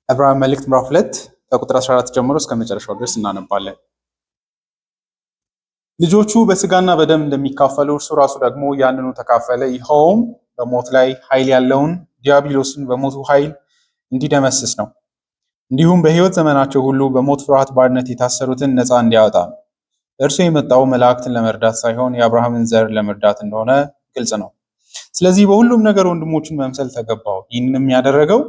ዕብራውያን መልእክት ምዕራፍ 2 ከቁጥር 14 ጀምሮ እስከ መጨረሻው ድረስ እናነባለን። ልጆቹ በስጋና በደም እንደሚካፈሉ እርሱ ራሱ ደግሞ ያንኑ ተካፈለ። ይኸውም በሞት ላይ ኃይል ያለውን ዲያብሎስን በሞቱ ኃይል እንዲደመስስ ነው። እንዲሁም በሕይወት ዘመናቸው ሁሉ በሞት ፍርሃት ባርነት የታሰሩትን ነፃ እንዲያወጣ ነው። እርሱ የመጣው መላእክትን ለመርዳት ሳይሆን የአብርሃምን ዘር ለመርዳት እንደሆነ ግልጽ ነው። ስለዚህ በሁሉም ነገር ወንድሞቹን መምሰል ተገባው። ይህንንም ያደረገው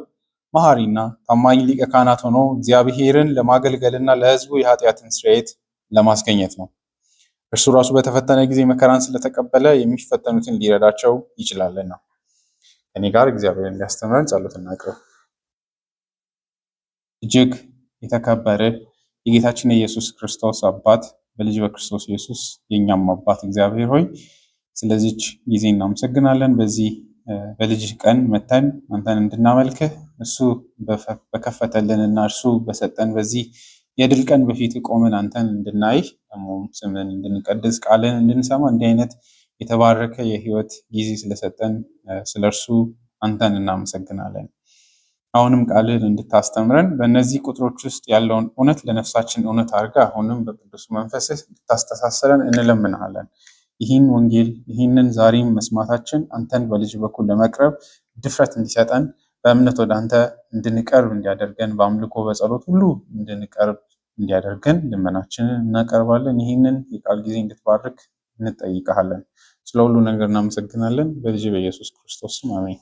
መሐሪና ታማኝ ሊቀ ካህናት ሆኖ እግዚአብሔርን ለማገልገልና ለሕዝቡ የኃጢአትን ስርየት ለማስገኘት ነው። እርሱ ራሱ በተፈተነ ጊዜ መከራን ስለተቀበለ የሚፈተኑትን ሊረዳቸው ይችላልና። ከኔ ጋር እግዚአብሔር እንዲያስተምረን ጸሎት እናቅርብ። እጅግ የተከበረ የጌታችን የኢየሱስ ክርስቶስ አባት በልጅ በክርስቶስ ኢየሱስ የኛም አባት እግዚአብሔር ሆይ ስለዚች ጊዜ እናመሰግናለን። በዚህ በልጅ ቀን መተን አንተን እንድናመልክህ እሱ በከፈተልንና እርሱ በሰጠን በዚህ የድል ቀን በፊት ቆመን አንተን እንድናይ ደግሞ ስምን እንድንቀድስ ቃልን እንድንሰማ እንዲህ አይነት የተባረከ የህይወት ጊዜ ስለሰጠን ስለ እርሱ አንተን እናመሰግናለን። አሁንም ቃልን እንድታስተምረን በእነዚህ ቁጥሮች ውስጥ ያለውን እውነት ለነፍሳችን እውነት አድርገህ አሁንም በቅዱስ መንፈስህ እንድታስተሳስረን እንለምንሃለን። ይህን ወንጌል ይህንን ዛሬም መስማታችን አንተን በልጅ በኩል ለመቅረብ ድፍረት እንዲሰጠን በእምነት ወደ አንተ እንድንቀርብ እንዲያደርገን በአምልኮ በጸሎት ሁሉ እንድንቀርብ እንዲያደርገን ልመናችንን እናቀርባለን። ይህንን የቃል ጊዜ እንድትባርክ እንጠይቀሃለን። ስለ ሁሉ ነገር እናመሰግናለን። በልጅ በኢየሱስ ክርስቶስ ስም አሜን።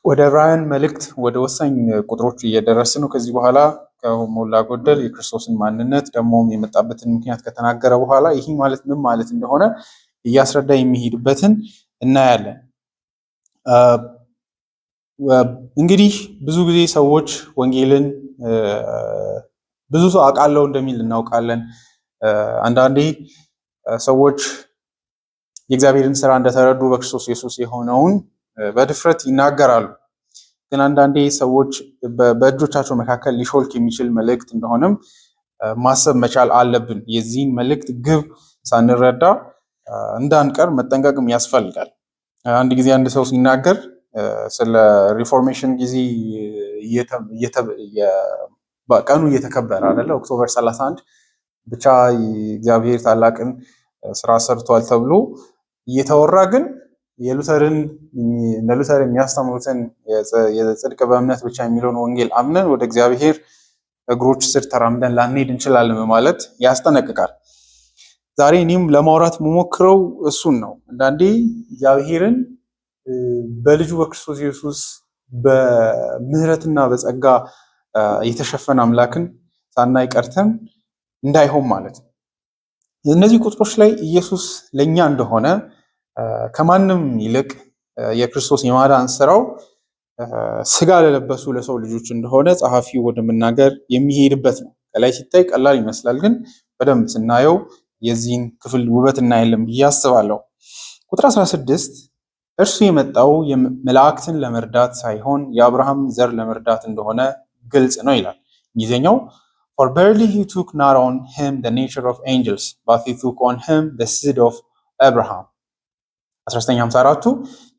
ወደ ዕብራውያን መልእክት ወደ ወሳኝ ቁጥሮች እየደረስን ነው። ከዚህ በኋላ ከሞላ ጎደል የክርስቶስን ማንነት ደግሞም የመጣበትን ምክንያት ከተናገረ በኋላ ይህ ማለት ምን ማለት እንደሆነ እያስረዳ የሚሄድበትን እናያለን። እንግዲህ ብዙ ጊዜ ሰዎች ወንጌልን ብዙ ሰው አውቃለሁ እንደሚል እናውቃለን። አንዳንዴ ሰዎች የእግዚአብሔርን ስራ እንደተረዱ በክርስቶስ ኢየሱስ የሆነውን በድፍረት ይናገራሉ። ግን አንዳንዴ ሰዎች በእጆቻቸው መካከል ሊሾልክ የሚችል መልእክት እንደሆነም ማሰብ መቻል አለብን። የዚህን መልእክት ግብ ሳንረዳ እንዳንቀር መጠንቀቅም ያስፈልጋል። አንድ ጊዜ አንድ ሰው ሲናገር ስለ ሪፎርሜሽን ጊዜ ቀኑ እየተከበረ አይደለ? ኦክቶበር 31 ብቻ እግዚአብሔር ታላቅን ስራ ሰርቷል ተብሎ እየተወራ ግን ሉተር የሚያስተምሩትን የጽድቅ በእምነት ብቻ የሚለውን ወንጌል አምነን ወደ እግዚአብሔር እግሮች ስር ተራምደን ላንሄድ እንችላለን ማለት ያስጠነቅቃል። ዛሬ እኔም ለማውራት የምሞክረው እሱን ነው። አንዳንዴ እግዚአብሔርን በልጁ በክርስቶስ ኢየሱስ በምህረትና በጸጋ የተሸፈነ አምላክን ሳናይ ቀርተን እንዳይሆን ማለት ነው። እነዚህ ቁጥሮች ላይ ኢየሱስ ለኛ እንደሆነ ከማንም ይልቅ የክርስቶስ የማዳን ስራው ስጋ ለለበሱ ለሰው ልጆች እንደሆነ ጸሐፊው ወደ መናገር የሚሄድበት ነው። ከላይ ሲታይ ቀላል ይመስላል፣ ግን በደንብ ስናየው የዚህን ክፍል ውበት እናያለን ብዬ አስባለሁ። ቁጥር 16 እርሱ የመጣው መላእክትን ለመርዳት ሳይሆን የአብርሃም ዘር ለመርዳት እንደሆነ ግልጽ ነው ይላል እንግሊዝኛው። For barely he took not on him the nature of angels, but he took on him the seed of Abraham. 1954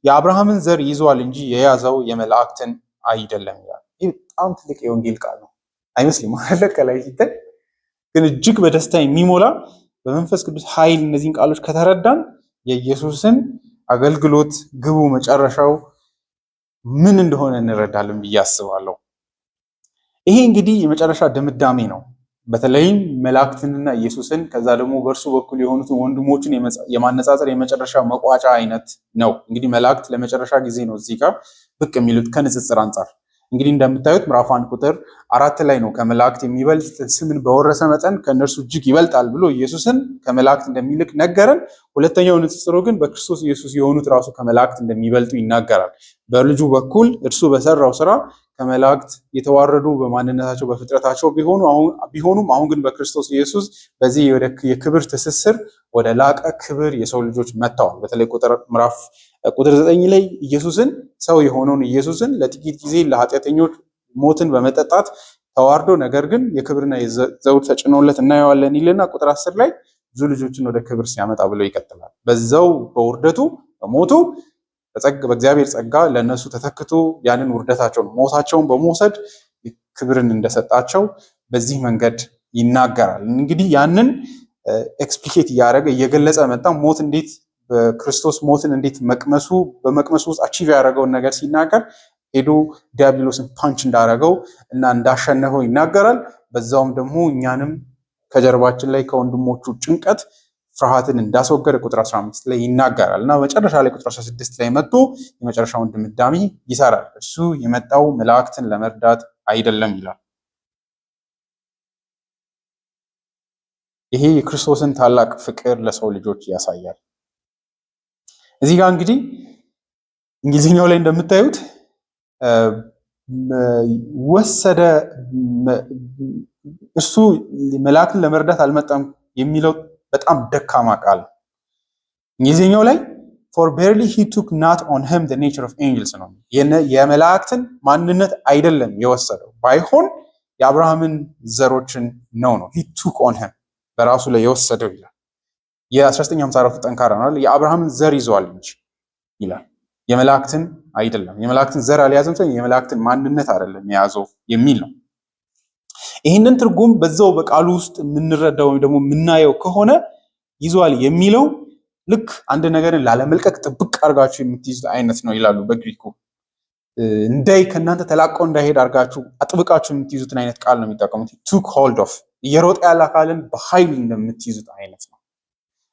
የአብርሃምን ዘር ይዟል እንጂ የያዘው የመላእክትን አይደለም ይላል። ይህ በጣም ትልቅ የወንጌል ቃል ነው አይመስልም? ከላይ ሲታይ ግን እጅግ በደስታ የሚሞላ በመንፈስ ቅዱስ ኃይል እነዚህን ቃሎች ከተረዳን የኢየሱስን አገልግሎት ግቡ መጨረሻው ምን እንደሆነ እንረዳለን ብዬ አስባለሁ። ይሄ እንግዲህ የመጨረሻ ድምዳሜ ነው። በተለይም መላእክትንና ኢየሱስን ከዛ ደግሞ በእርሱ በኩል የሆኑትን ወንድሞችን የማነጻጸር የመጨረሻ መቋጫ አይነት ነው። እንግዲህ መላእክት ለመጨረሻ ጊዜ ነው እዚህ ጋር ብቅ የሚሉት ከንጽጽር አንጻር። እንግዲህ እንደምታዩት ምዕራፍ 1 ቁጥር 4 ላይ ነው ከመላእክት የሚበልጥ ስምን በወረሰ መጠን ከእነርሱ እጅግ ይበልጣል ብሎ ኢየሱስን ከመላእክት እንደሚልቅ ነገረን። ሁለተኛው ንጽጽሩ ግን በክርስቶስ ኢየሱስ የሆኑት ራሱ ከመላእክት እንደሚበልጡ ይናገራል። በልጁ በኩል እርሱ በሰራው ስራ ከመላእክት የተዋረዱ በማንነታቸው በፍጥረታቸው ቢሆኑም አሁን ግን በክርስቶስ ኢየሱስ በዚህ የክብር ትስስር ወደ ላቀ ክብር የሰው ልጆች መጥተዋል። በተለይ ቁጥር 9 ላይ ኢየሱስን ሰው የሆነውን ኢየሱስን ለጥቂት ጊዜ ለኃጢአተኞች ሞትን በመጠጣት ተዋርዶ ነገር ግን የክብርና የዘውድ ተጭኖለት እናየዋለን ይልና ቁጥር 10 ላይ ብዙ ልጆችን ወደ ክብር ሲያመጣ ብሎ ይቀጥላል። በዛው በውርደቱ በሞቱ በእግዚአብሔር ጸጋ ለእነሱ ተተክቶ ያንን ውርደታቸውን ሞታቸውን በመውሰድ ክብርን እንደሰጣቸው በዚህ መንገድ ይናገራል። እንግዲህ ያንን ኤክስፕሊኬት እያደረገ እየገለጸ መጣ። ሞት እንዴት በክርስቶስ ሞትን እንዴት በመቅመሱ ውስጥ አቺቭ ያደረገውን ነገር ሲናገር ሄዶ ዲያብሎስን ፓንች እንዳደረገው እና እንዳሸነፈው ይናገራል። በዛውም ደግሞ እኛንም ከጀርባችን ላይ ከወንድሞቹ ጭንቀት ፍርሃትን እንዳስወገደ ቁጥር 15 ላይ ይናገራል እና መጨረሻ ላይ ቁጥር 16 ላይ መጥቶ የመጨረሻውን ድምዳሜ ይሰራል። እሱ የመጣው መላእክትን ለመርዳት አይደለም ይላል። ይሄ የክርስቶስን ታላቅ ፍቅር ለሰው ልጆች ያሳያል። እዚህ ጋር እንግዲህ እንግሊዝኛው ላይ እንደምታዩት ወሰደ እሱ መላእክትን ለመርዳት አልመጣም የሚለው በጣም ደካማ ቃል። እንግሊዝኛው ላይ for barely he took not on him the nature of angels ነው። የመላእክትን ማንነት አይደለም የወሰደው፣ ባይሆን የአብርሃምን ዘሮችን ነው he took on him በራሱ ላይ የወሰደው ይላል። የ1954 ጠንካራ ነው። የአብርሃምን ዘር ይዟል እንጂ ይላል፣ የመላእክትን አይደለም። የመላእክትን ዘር አልያዘም፣ የመላእክትን ማንነት አይደለም የያዘው የሚል ነው። ይህንን ትርጉም በዛው በቃሉ ውስጥ የምንረዳው ወይም ደግሞ የምናየው ከሆነ ይዟል የሚለው ልክ አንድ ነገርን ላለመልቀቅ ጥብቅ አድርጋችሁ የምትይዙት አይነት ነው ይላሉ በግሪኩ። ከእናንተ ተላቆ እንዳይሄድ አድርጋችሁ አጥብቃችሁ የምትይዙትን አይነት ቃል ነው የሚጠቀሙት። took hold of እየሮጠ ያለ አካልን በኃይል እንደምትይዙት አይነት ነው።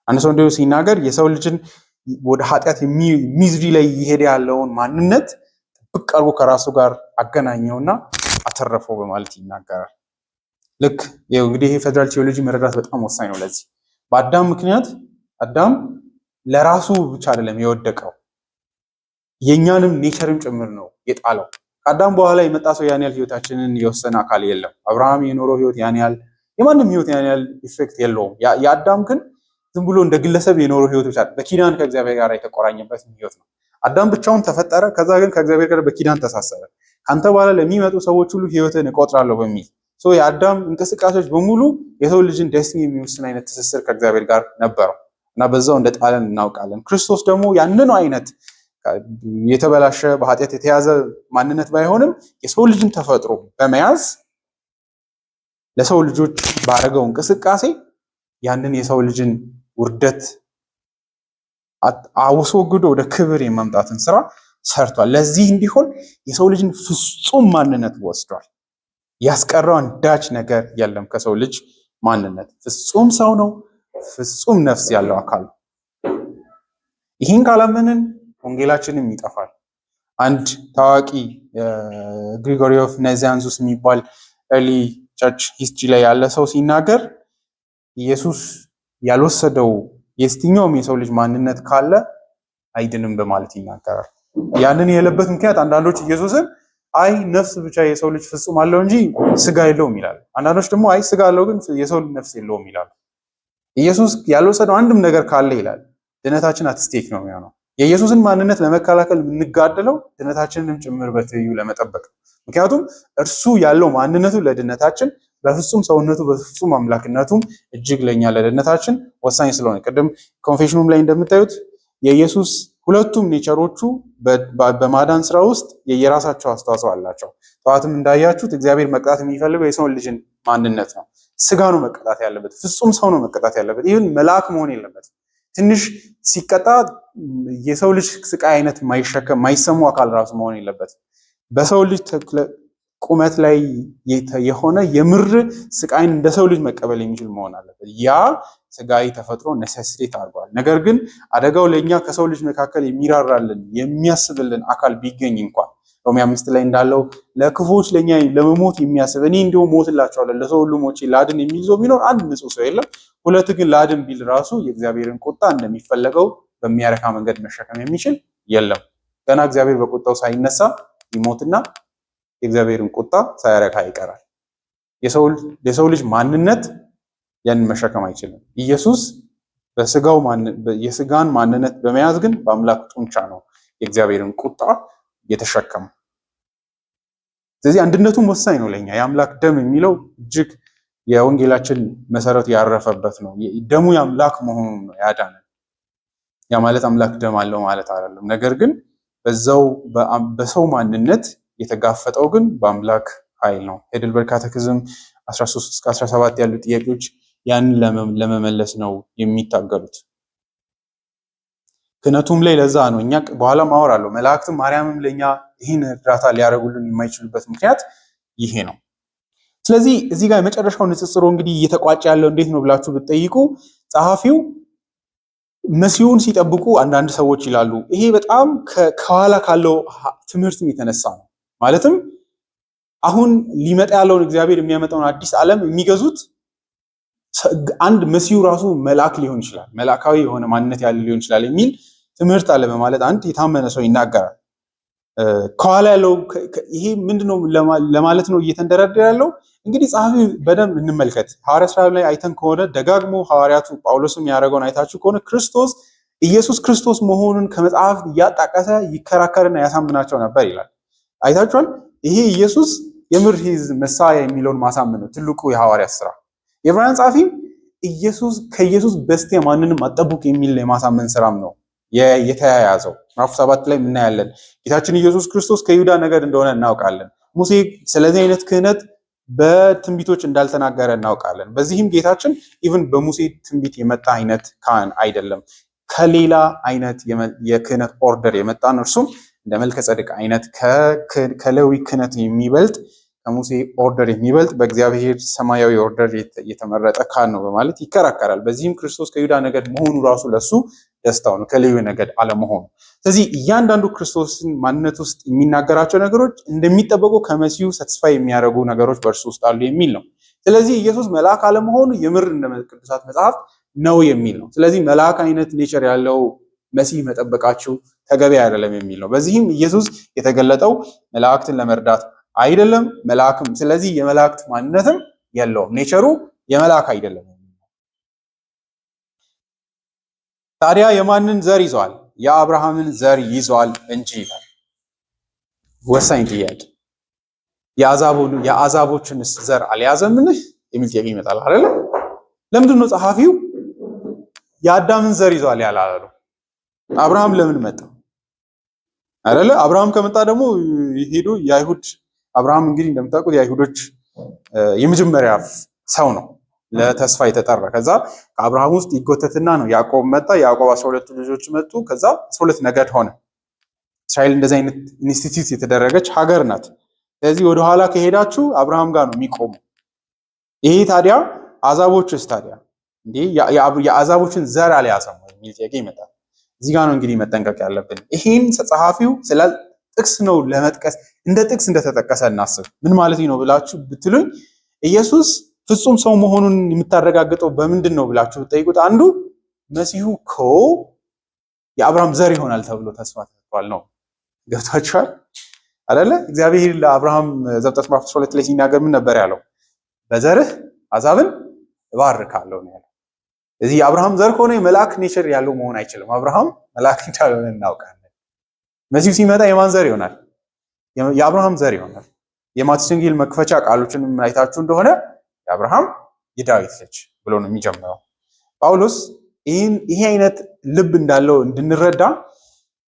አንድ ሰው እንደው ሲናገር የሰው ልጅን ወደ ኃጢአት ሚዝሪ ላይ ይሄድ ያለውን ማንነት ጥብቅ አድርጎ ከራሱ ጋር አገናኘውና አተረፈው በማለት ይናገራል። ልክ እንግዲህ ይሄ ፌደራል ቲዮሎጂ መረዳት በጣም ወሳኝ ነው። ለዚህ በአዳም ምክንያት አዳም ለራሱ ብቻ አይደለም የወደቀው፣ የኛንም ኔቸርም ጭምር ነው የጣለው። ከአዳም በኋላ የመጣ ሰው ያን ያህል ህይወታችንን የወሰነ አካል የለም። አብርሃም የኖረው ህይወት ያን ያህል፣ የማንም ህይወት ያን ያህል ኢፌክት የለውም። የአዳም ግን ዝም ብሎ እንደ ግለሰብ የኖረው ህይወት ብቻ በኪዳን ከእግዚአብሔር ጋር የተቆራኘበት ህይወት ነው። አዳም ብቻውን ተፈጠረ፣ ከዛ ግን ከእግዚአብሔር ጋር በኪዳን ተሳሰረ። ካንተ በኋላ ለሚመጡ ሰዎች ሁሉ ህይወትን እቆጥራለሁ በሚል የአዳም እንቅስቃሴዎች በሙሉ የሰው ልጅን ደስቲኒ የሚወስን አይነት ትስስር ከእግዚአብሔር ጋር ነበረው እና በዛው እንደጣለን እናውቃለን። ክርስቶስ ደግሞ ያንኑ አይነት የተበላሸ በኃጢአት የተያዘ ማንነት ባይሆንም የሰው ልጅን ተፈጥሮ በመያዝ ለሰው ልጆች ባደረገው እንቅስቃሴ ያንን የሰው ልጅን ውርደት አስወግዶ ወደ ክብር የማምጣትን ስራ ሰርቷል። ለዚህ እንዲሆን የሰው ልጅን ፍጹም ማንነት ወስዷል። ያስቀረው አንዳች ነገር የለም ከሰው ልጅ ማንነት። ፍጹም ሰው ነው፣ ፍጹም ነፍስ ያለው አካል። ይህን ካላመንን ወንጌላችንም ይጠፋል። አንድ ታዋቂ ግሪጎሪ ኦፍ ናዚያንዙስ የሚባል ኤርሊ ቸርች ሂስትሪ ላይ ያለ ሰው ሲናገር ኢየሱስ ያልወሰደው የትኛውም የሰው ልጅ ማንነት ካለ አይድንም በማለት ይናገራል። ያንን የሌለበት ምክንያት አንዳንዶች ኢየሱስን አይ ነፍስ ብቻ የሰው ልጅ ፍጹም አለው እንጂ ስጋ የለውም ይላል። አንዳንዶች ደግሞ አይ ስጋ አለው ግን የሰው ልጅ ነፍስ የለውም ይላል። ኢየሱስ ያልወሰደው አንድም ነገር ካለ ይላል ድነታችን አትስቴክ ነው የሚሆነው። የኢየሱስን ማንነት ለመከላከል የምንጋደለው ድነታችንንም ጭምር በትይዩ ለመጠበቅ። ምክንያቱም እርሱ ያለው ማንነቱ ለድነታችን በፍጹም ሰውነቱ በፍጹም አምላክነቱም እጅግ ለኛ ለድነታችን ወሳኝ ስለሆነ ቅድም ኮንፌሽኑም ላይ እንደምታዩት የኢየሱስ ሁለቱም ኔቸሮቹ በማዳን ስራ ውስጥ የየራሳቸው አስተዋጽኦ አላቸው። ጠዋትም እንዳያችሁት እግዚአብሔር መቅጣት የሚፈልገው የሰውን ልጅን ማንነት ነው። ስጋ ነው መቀጣት ያለበት፣ ፍጹም ሰው ነው መቀጣት ያለበት። ይህን መልአክ መሆን የለበትም። ትንሽ ሲቀጣ የሰው ልጅ ስቃይ አይነት ማይሰሙ አካል ራሱ መሆን የለበትም። በሰው ልጅ ቁመት ላይ የሆነ የምር ስቃይን እንደ ሰው ልጅ መቀበል የሚችል መሆን አለበት። ያ ስጋዊ ተፈጥሮ ነሰሲቴት አድርጓል። ነገር ግን አደጋው ለኛ ከሰው ልጅ መካከል የሚራራልን የሚያስብልን አካል ቢገኝ እንኳን ሮሜ 5 ላይ እንዳለው ለክፉዎች ለኛ ለመሞት የሚያስብ እኔ እንደው ሞትላቸዋለሁ ለሰው ሁሉ ሞቼ ላድን የሚል ሰው ቢኖር አንድ ንጹህ ሰው የለም። ሁለት ግን ላድን ቢል ራሱ የእግዚአብሔርን ቁጣ እንደሚፈለገው በሚያረካ መንገድ መሸከም የሚችል የለም። ገና እግዚአብሔር በቁጣው ሳይነሳ ይሞትና የእግዚአብሔርን ቁጣ ሳያረካ ይቀራል። የሰው ልጅ ማንነት ያን መሸከም አይችልም። ኢየሱስ የስጋን ማንነት በመያዝ ግን በአምላክ ጡንቻ ነው የእግዚአብሔርን ቁጣ የተሸከመ። ስለዚህ አንድነቱም ወሳኝ ነው ለኛ። የአምላክ ደም የሚለው እጅግ የወንጌላችን መሰረት ያረፈበት ነው። ደሙ የአምላክ መሆኑን ነው ያዳነን። ያ ማለት አምላክ ደም አለው ማለት አይደለም። ነገር ግን በሰው ማንነት የተጋፈጠው ግን በአምላክ ኃይል ነው። ሄድልበርግ ካቴኪዝም 13 እስከ 17 ያሉ ጥያቄዎች ያንን ለመመለስ ነው የሚታገሉት። ክህነቱም ላይ ለዛ ነው እኛ በኋላ አወራለሁ መላእክትም ማርያምም ለኛ ይህን እርዳታ ሊያደርጉልን የማይችሉበት ምክንያት ይሄ ነው። ስለዚህ እዚህ ጋር የመጨረሻው ንጽጽሩ እንግዲህ እየተቋጨ ያለው እንዴት ነው ብላችሁ ብትጠይቁ ጸሐፊው መሲሁን ሲጠብቁ አንዳንድ ሰዎች ይላሉ ይሄ በጣም ከኋላ ካለው ትምህርትም የተነሳ ነው። ማለትም አሁን ሊመጣ ያለውን እግዚአብሔር የሚያመጣውን አዲስ ዓለም የሚገዙት አንድ መሲሁ ራሱ መልአክ ሊሆን ይችላል፣ መልአካዊ የሆነ ማንነት ያለው ሊሆን ይችላል የሚል ትምህርት አለ በማለት አንድ የታመነ ሰው ይናገራል። ከኋላ ያለው ይሄ ምንድነው ለማለት ነው እየተንደረደረ ያለው። እንግዲህ ጸሐፊ በደንብ እንመልከት። ሐዋርያት ሥራ ላይ አይተን ከሆነ ደጋግሞ ሐዋርያቱ ጳውሎስም ያደረገውን አይታችሁ ከሆነ ክርስቶስ ኢየሱስ ክርስቶስ መሆኑን ከመጽሐፍ እያጣቀሰ ይከራከርና ያሳምናቸው ነበር ይላል። አይታችኋል። ይሄ ኢየሱስ የምር ሂዝ መሳያ የሚለውን ማሳመን ነው ትልቁ የሐዋርያት ሥራ። የዕብራውያን ጸሐፊ ከኢየሱስ በስቲያ ማንንም አጠብቁ የሚል የማሳመን ስራም ነው የተያያዘው። ምዕራፍ 7 ላይ እናያለን። ጌታችን ኢየሱስ ክርስቶስ ከይሁዳ ነገድ እንደሆነ እናውቃለን። ሙሴ ስለዚህ አይነት ክህነት በትንቢቶች እንዳልተናገረ እናውቃለን። በዚህም ጌታችን ኢቭን በሙሴ ትንቢት የመጣ አይነት ካህን አይደለም፣ ከሌላ አይነት የክህነት ኦርደር የመጣ ነው። እርሱም እንደ መልከ ጸድቅ አይነት ከሌዊ ክህነት የሚበልጥ ከሙሴ ኦርደር የሚበልጥ በእግዚአብሔር ሰማያዊ ኦርደር የተመረጠ ካህን ነው በማለት ይከራከራል። በዚህም ክርስቶስ ከይሁዳ ነገድ መሆኑ ራሱ ለሱ ደስታው ነው፣ ከሌዊ ነገድ አለመሆኑ። ስለዚህ እያንዳንዱ ክርስቶስን ማንነት ውስጥ የሚናገራቸው ነገሮች እንደሚጠበቁ ከመሲሁ ሰትስፋይ የሚያደርጉ ነገሮች በእርሱ ውስጥ አሉ የሚል ነው። ስለዚህ ኢየሱስ መልአክ አለመሆኑ የምር እንደ ቅዱሳት መጽሐፍ ነው የሚል ነው። ስለዚህ መልአክ አይነት ኔቸር ያለው መሲህ መጠበቃችሁ ተገቢ አይደለም የሚል ነው። በዚህም ኢየሱስ የተገለጠው መላእክትን ለመርዳት አይደለም መልአክም፣ ስለዚህ የመላእክት ማንነትም የለውም፣ ኔቸሩ የመልአክ አይደለም። ታዲያ የማንን ዘር ይዟል? የአብርሃምን ዘር ይዟል እንጂ ይላል። ወሳኝ ጥያቄ። የአሕዛቦችንስ ዘር አልያዘምን የሚል ጥያቄ ይመጣል አይደል? ለምንድን ነው ጸሐፊው የአዳምን ዘር ይዟል ያላሉ? አብርሃም ለምን መጣ አይደል? አብርሃም ከመጣ ደግሞ ሄዶ የአይሁድ አብርሃም እንግዲህ እንደምታውቁት የአይሁዶች የመጀመሪያ ሰው ነው፣ ለተስፋ የተጠራ። ከዛ ከአብርሃም ውስጥ ይጎተትና ነው ያዕቆብ መጣ። ያዕቆብ 12 ልጆች መጡ። ከዛ 12 ነገድ ሆነ። እስራኤል እንደዚህ አይነት ኢንስቲትዩት የተደረገች ሀገር ናት። ስለዚህ ወደኋላ ከሄዳችሁ አብርሃም ጋር ነው የሚቆሙ። ይሄ ታዲያ አሕዛቦችስ ታዲያ እንዴ የአሕዛቦችን ዘር አልያዘም የሚል ጥያቄ ይመጣል። እዚህ ጋር ነው እንግዲህ መጠንቀቅ ያለብን። ይሄን ጸሐፊው ስለ ጥቅስ ነው ለመጥቀስ እንደ ጥቅስ እንደተጠቀሰ እናስብ። ምን ማለት ነው ብላችሁ ብትሉኝ ኢየሱስ ፍጹም ሰው መሆኑን የምታረጋግጠው በምንድን ነው ብላችሁ ብትጠይቁት አንዱ መሲሁ እኮ የአብርሃም ዘር ይሆናል ተብሎ ተስፋ ተሰጥቷል ነው። ገብታችኋል አይደለ? እግዚአብሔር ለአብርሃም ዘፍጥረት ምዕራፍ 12 ላይ ሲናገር ምን ነበር ያለው? በዘርህ አሕዛብን እባርካለሁ ነው ያለው። እዚህ የአብርሃም ዘር ከሆነ የመልአክ ኔቸር ያለው መሆን አይችልም። አብርሃም መልአክ እንዳልሆነ እናውቃለን። መሲሁ ሲመጣ የማን ዘር ይሆናል? የአብርሃም ዘር ይሆናል። የማቴዎስ ወንጌል መክፈቻ ቃሎችን አይታችሁ እንደሆነ የአብርሃም የዳዊት ልጅ ብሎ ነው የሚጀምረው። ጳውሎስ ይሄ አይነት ልብ እንዳለው እንድንረዳ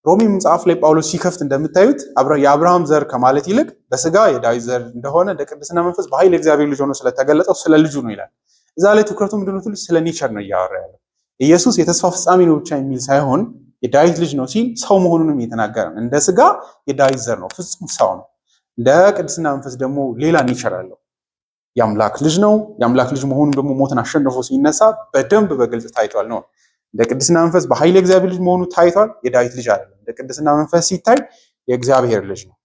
ሮሜ መጽሐፍ ላይ ጳውሎስ ሲከፍት እንደምታዩት የአብርሃም ዘር ከማለት ይልቅ በስጋ የዳዊት ዘር እንደሆነ እንደ ቅድስና መንፈስ በኃይል እግዚአብሔር ልጅ ሆኖ ስለተገለጠው ስለ ልጁ ነው ይላል። እዛ ላይ ትኩረቱ ምንድነው? ስለ ኔቸር ነው እያወራ ያለው። ኢየሱስ የተስፋ ፍጻሜ ነው ብቻ የሚል ሳይሆን የዳዊት ልጅ ነው ሲል ሰው መሆኑንም እየተናገረ ነው። እንደ ስጋ የዳዊት ዘር ነው፣ ፍጹም ሰው ነው። እንደ ቅድስና መንፈስ ደግሞ ሌላ ኔቸር አለው። የአምላክ ልጅ ነው። የአምላክ ልጅ መሆኑን ደግሞ ሞትን አሸንፎ ሲነሳ በደንብ በግልጽ ታይቷል ነው። እንደ ቅድስና መንፈስ በኃይል የእግዚአብሔር ልጅ መሆኑ ታይቷል። የዳዊት ልጅ አይደለም። እንደ ቅድስና መንፈስ ሲታይ የእግዚአብሔር ልጅ ነው።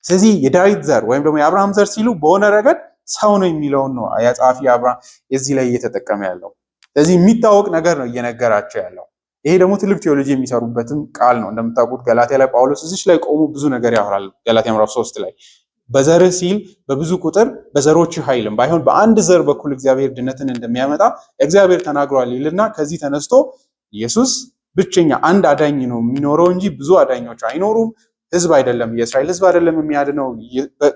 ስለዚህ የዳዊት ዘር ወይም ደግሞ የአብርሃም ዘር ሲሉ በሆነ ረገድ ሰው ነው የሚለውን ነው ጸሐፊ አብርሃም የዚህ ላይ እየተጠቀመ ያለው። ስለዚህ የሚታወቅ ነገር ነው እየነገራቸው ያለው። ይሄ ደግሞ ትልቅ ቴዎሎጂ የሚሰሩበትም ቃል ነው። እንደምታውቁት ገላትያ ላይ ጳውሎስ እዚች ላይ ቆሞ ብዙ ነገር ያወራል። ገላትያ ምዕራፍ 3 ላይ በዘርህ ሲል በብዙ ቁጥር በዘሮችህ ኃይልም ባይሆን በአንድ ዘር በኩል እግዚአብሔር ድነትን እንደሚያመጣ እግዚአብሔር ተናግሯል ይልና ከዚህ ተነስቶ ኢየሱስ ብቸኛ አንድ አዳኝ ነው የሚኖረው እንጂ ብዙ አዳኞች አይኖሩም። ህዝብ አይደለም፣ የእስራኤል ህዝብ አይደለም የሚያድነው፣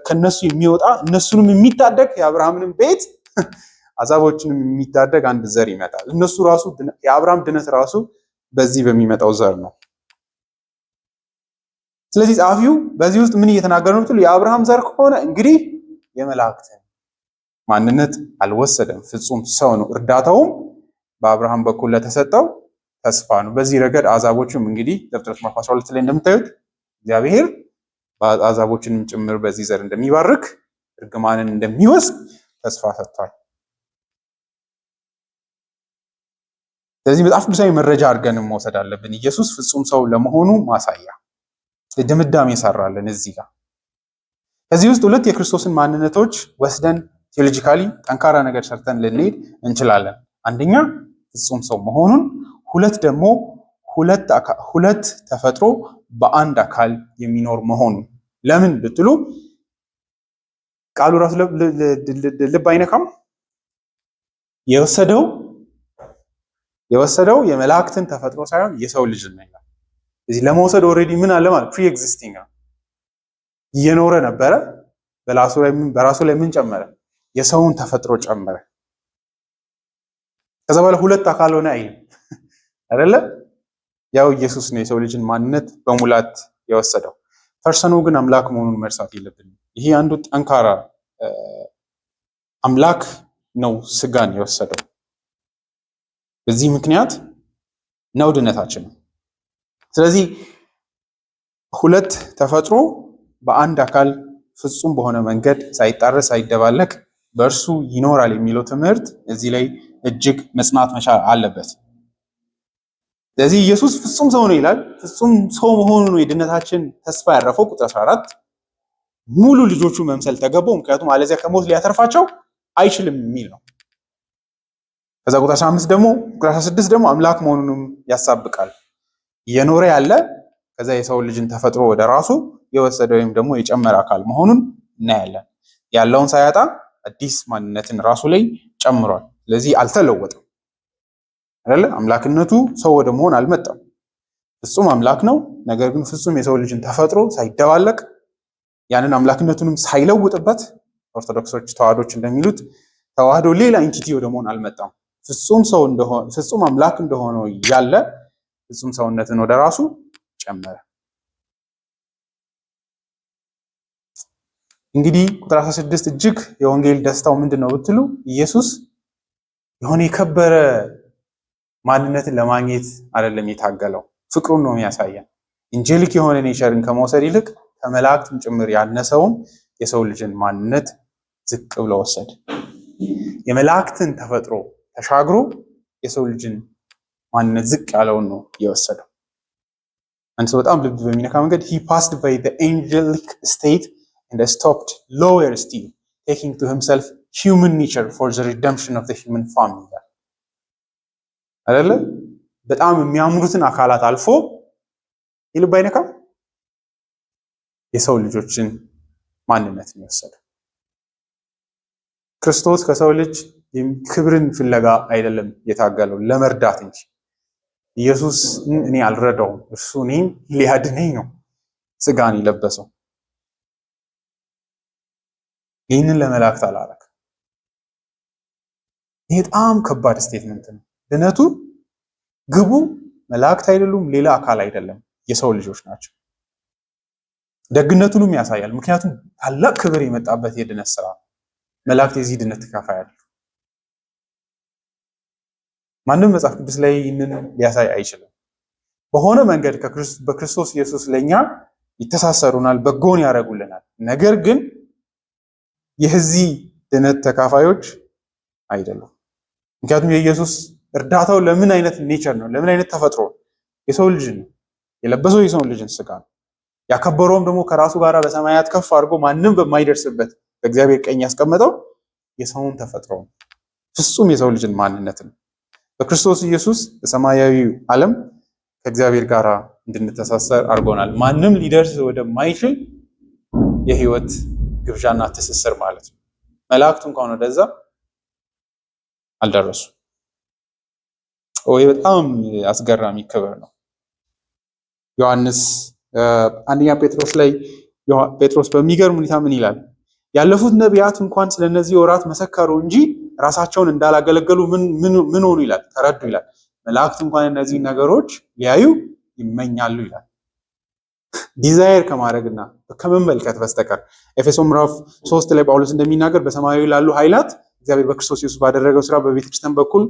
ከነሱ የሚወጣ እነሱንም የሚታደግ የአብርሃምንም ቤት አሕዛቦችንም የሚታደግ አንድ ዘር ይመጣል። እነሱ ራሱ የአብርሃም ድነት ራሱ በዚህ በሚመጣው ዘር ነው። ስለዚህ ጸሐፊው በዚህ ውስጥ ምን እየተናገረ ነው? የአብርሃም ዘር ከሆነ እንግዲህ የመላእክትን ማንነት አልወሰደም፣ ፍጹም ሰው ነው። እርዳታውም በአብርሃም በኩል ለተሰጠው ተስፋ ነው። በዚህ ረገድ አሕዛቦችም እንግዲህ ዘፍጥረት ምዕራፍ 12 ላይ እንደምታዩት እግዚአብሔር አሕዛቦችንም ጭምር በዚህ ዘር እንደሚባርክ እርግማንን እንደሚወስድ ተስፋ ሰጥቷል። ስለዚህ መጽሐፍ ቅዱሳዊ መረጃ አድርገንም መውሰድ አለብን። ኢየሱስ ፍጹም ሰው ለመሆኑ ማሳያ ድምዳሜ ሰራለን እዚህ ጋር። ከዚህ ውስጥ ሁለት የክርስቶስን ማንነቶች ወስደን ቴዎሎጂካሊ ጠንካራ ነገር ሰርተን ልንሄድ እንችላለን። አንደኛ ፍጹም ሰው መሆኑን፣ ሁለት ደግሞ ሁለት ተፈጥሮ በአንድ አካል የሚኖር መሆኑን። ለምን ብትሉ ቃሉ ራሱ ልብ አይነካም። የወሰደው የመላእክትን ተፈጥሮ ሳይሆን የሰው ልጅ ነው ይላል። እዚህ ለመውሰድ ኦልሬዲ ምን አለ ማለት ፕሪ ኤግዚስቲንግ ነው፣ እየኖረ ነበረ። በራሱ ላይ ምን ጨመረ? የሰውን ተፈጥሮ ጨመረ። ከዛ በኋላ ሁለት አካል ሆነ አይልም አይደለ? ያው ኢየሱስ ነው የሰው ልጅን ማንነት በሙላት የወሰደው። ፐርሰኑ ግን አምላክ መሆኑን መርሳት የለብንም። ይሄ አንዱ ጠንካራ አምላክ ነው ስጋን የወሰደው። በዚህ ምክንያት ነው ድነታችን። ስለዚህ ሁለት ተፈጥሮ በአንድ አካል ፍጹም በሆነ መንገድ ሳይጣረስ ሳይደባለቅ በእርሱ ይኖራል የሚለው ትምህርት እዚህ ላይ እጅግ መጽናት መቻል አለበት። ስለዚህ ኢየሱስ ፍጹም ሰው ነው ይላል። ፍጹም ሰው መሆኑ ነው የድነታችን ተስፋ ያረፈው። ቁጥር 14 ሙሉ ልጆቹ መምሰል ተገባው፣ ምክንያቱም አለዚያ ከሞት ሊያተርፋቸው አይችልም የሚል ነው። ከዛ ቁጥር 15 ደግሞ ቁጥር 16 ደግሞ አምላክ መሆኑንም ያሳብቃል። እየኖረ ያለ ከዛ የሰው ልጅን ተፈጥሮ ወደ ራሱ የወሰደ ወይም ደግሞ የጨመረ አካል መሆኑን እናያለን። ያለውን ሳያጣ አዲስ ማንነትን ራሱ ላይ ጨምሯል። ስለዚህ አልተለወጠም አይደለ? አምላክነቱ ሰው ወደ መሆን አልመጣም። ፍጹም አምላክ ነው። ነገር ግን ፍጹም የሰው ልጅን ተፈጥሮ ሳይደባለቅ ያንን አምላክነቱንም ሳይለውጥበት ኦርቶዶክሶች ተዋህዶች እንደሚሉት ተዋህዶ ሌላ ኢንቲቲ ወደ መሆን አልመጣም። ፍጹም አምላክ እንደሆነ ያለ ፍጹም ሰውነትን ወደ ራሱ ጨመረ። እንግዲህ ቁጥር 16 እጅግ የወንጌል ደስታው ምንድነው ብትሉ ኢየሱስ የሆነ የከበረ ማንነትን ለማግኘት አይደለም የታገለው፣ ፍቅሩን ነው የሚያሳየን። ኢንጀሊክ የሆነ ኔቸርን ከመውሰድ ይልቅ ከመላእክትም ጭምር ያነሰውን የሰው ልጅን ማንነት ዝቅ ብሎ ወሰደ። የመላእክትን ተፈጥሮ ተሻግሮ የሰው ልጅን ማንነት ዝቅ ያለውን ነው የወሰደው። አንድ ሰው በጣም ልብ በሚነካ መንገድ he passed by the angelic state and stopped lower still, taking to himself human nature for the redemption of the human family. አይደለ? በጣም የሚያምሩትን አካላት አልፎ ይልብ አይነካም፣ የሰው ልጆችን ማንነት ነው የወሰደው። ክርስቶስ ከሰው ልጅ ክብርን ፍለጋ አይደለም የታገለው፣ ለመርዳት እንጂ። ኢየሱስ እኔ አልረዳውም፣ እርሱ እኔን ሊያድነኝ ነው ስጋን የለበሰው። ይህንን ለመላእክት አላረክ። ይህ በጣም ከባድ ስቴትመንት ነው። ድነቱ ግቡ መላእክት አይደሉም፣ ሌላ አካል አይደለም፣ የሰው ልጆች ናቸው። ደግነቱንም ያሳያል። ምክንያቱም ታላቅ ክብር የመጣበት የድነት ስራ፣ መላእክት የዚህ ድነት ተካፋይ አይደሉም። ማንም መጽሐፍ ቅዱስ ላይ ይህንን ሊያሳይ አይችልም። በሆነ መንገድ በክርስቶስ ኢየሱስ ለኛ ይተሳሰሩናል፣ በጎን ያደርጉልናል። ነገር ግን የዚህ ድነት ተካፋዮች አይደሉም። ምክንያቱም የኢየሱስ እርዳታው ለምን አይነት ኔቸር ነው? ለምን አይነት ተፈጥሮ? የሰው ልጅ ነው የለበሰው፣ የሰው ልጅን ስጋ ነው ያከበረውም ደግሞ ከራሱ ጋር በሰማያት ከፍ አድርጎ ማንም በማይደርስበት በእግዚአብሔር ቀኝ ያስቀመጠው የሰውን ተፈጥሮ ነው። ፍጹም የሰው ልጅን ማንነት ነው። በክርስቶስ ኢየሱስ በሰማያዊ ዓለም ከእግዚአብሔር ጋር እንድንተሳሰር አድርጎናል። ማንም ሊደርስ ወደማይችል የህይወት ግብዣና ትስስር ማለት ነው። መላእክቱ እንኳን ወደዛ አልደረሱ። ወይ በጣም አስገራሚ ክብር ነው። ዮሐንስ አንደኛ ጴጥሮስ ላይ ጴጥሮስ በሚገርም ሁኔታ ምን ይላል? ያለፉት ነቢያት እንኳን ስለነዚህ ወራት መሰከሩ እንጂ ራሳቸውን እንዳላገለገሉ ምን ሆኑ ይላል? ተረዱ ይላል። መላእክት እንኳን እነዚህ ነገሮች ሊያዩ ይመኛሉ ይላል። ዲዛየር ከማድረግና ከመመልከት በስተቀር። ኤፌሶን ምዕራፍ 3 ላይ ጳውሎስ እንደሚናገር በሰማያዊ ላሉ ኃይላት እግዚአብሔር በክርስቶስ ኢየሱስ ባደረገው ስራ በቤተክርስቲያን በኩል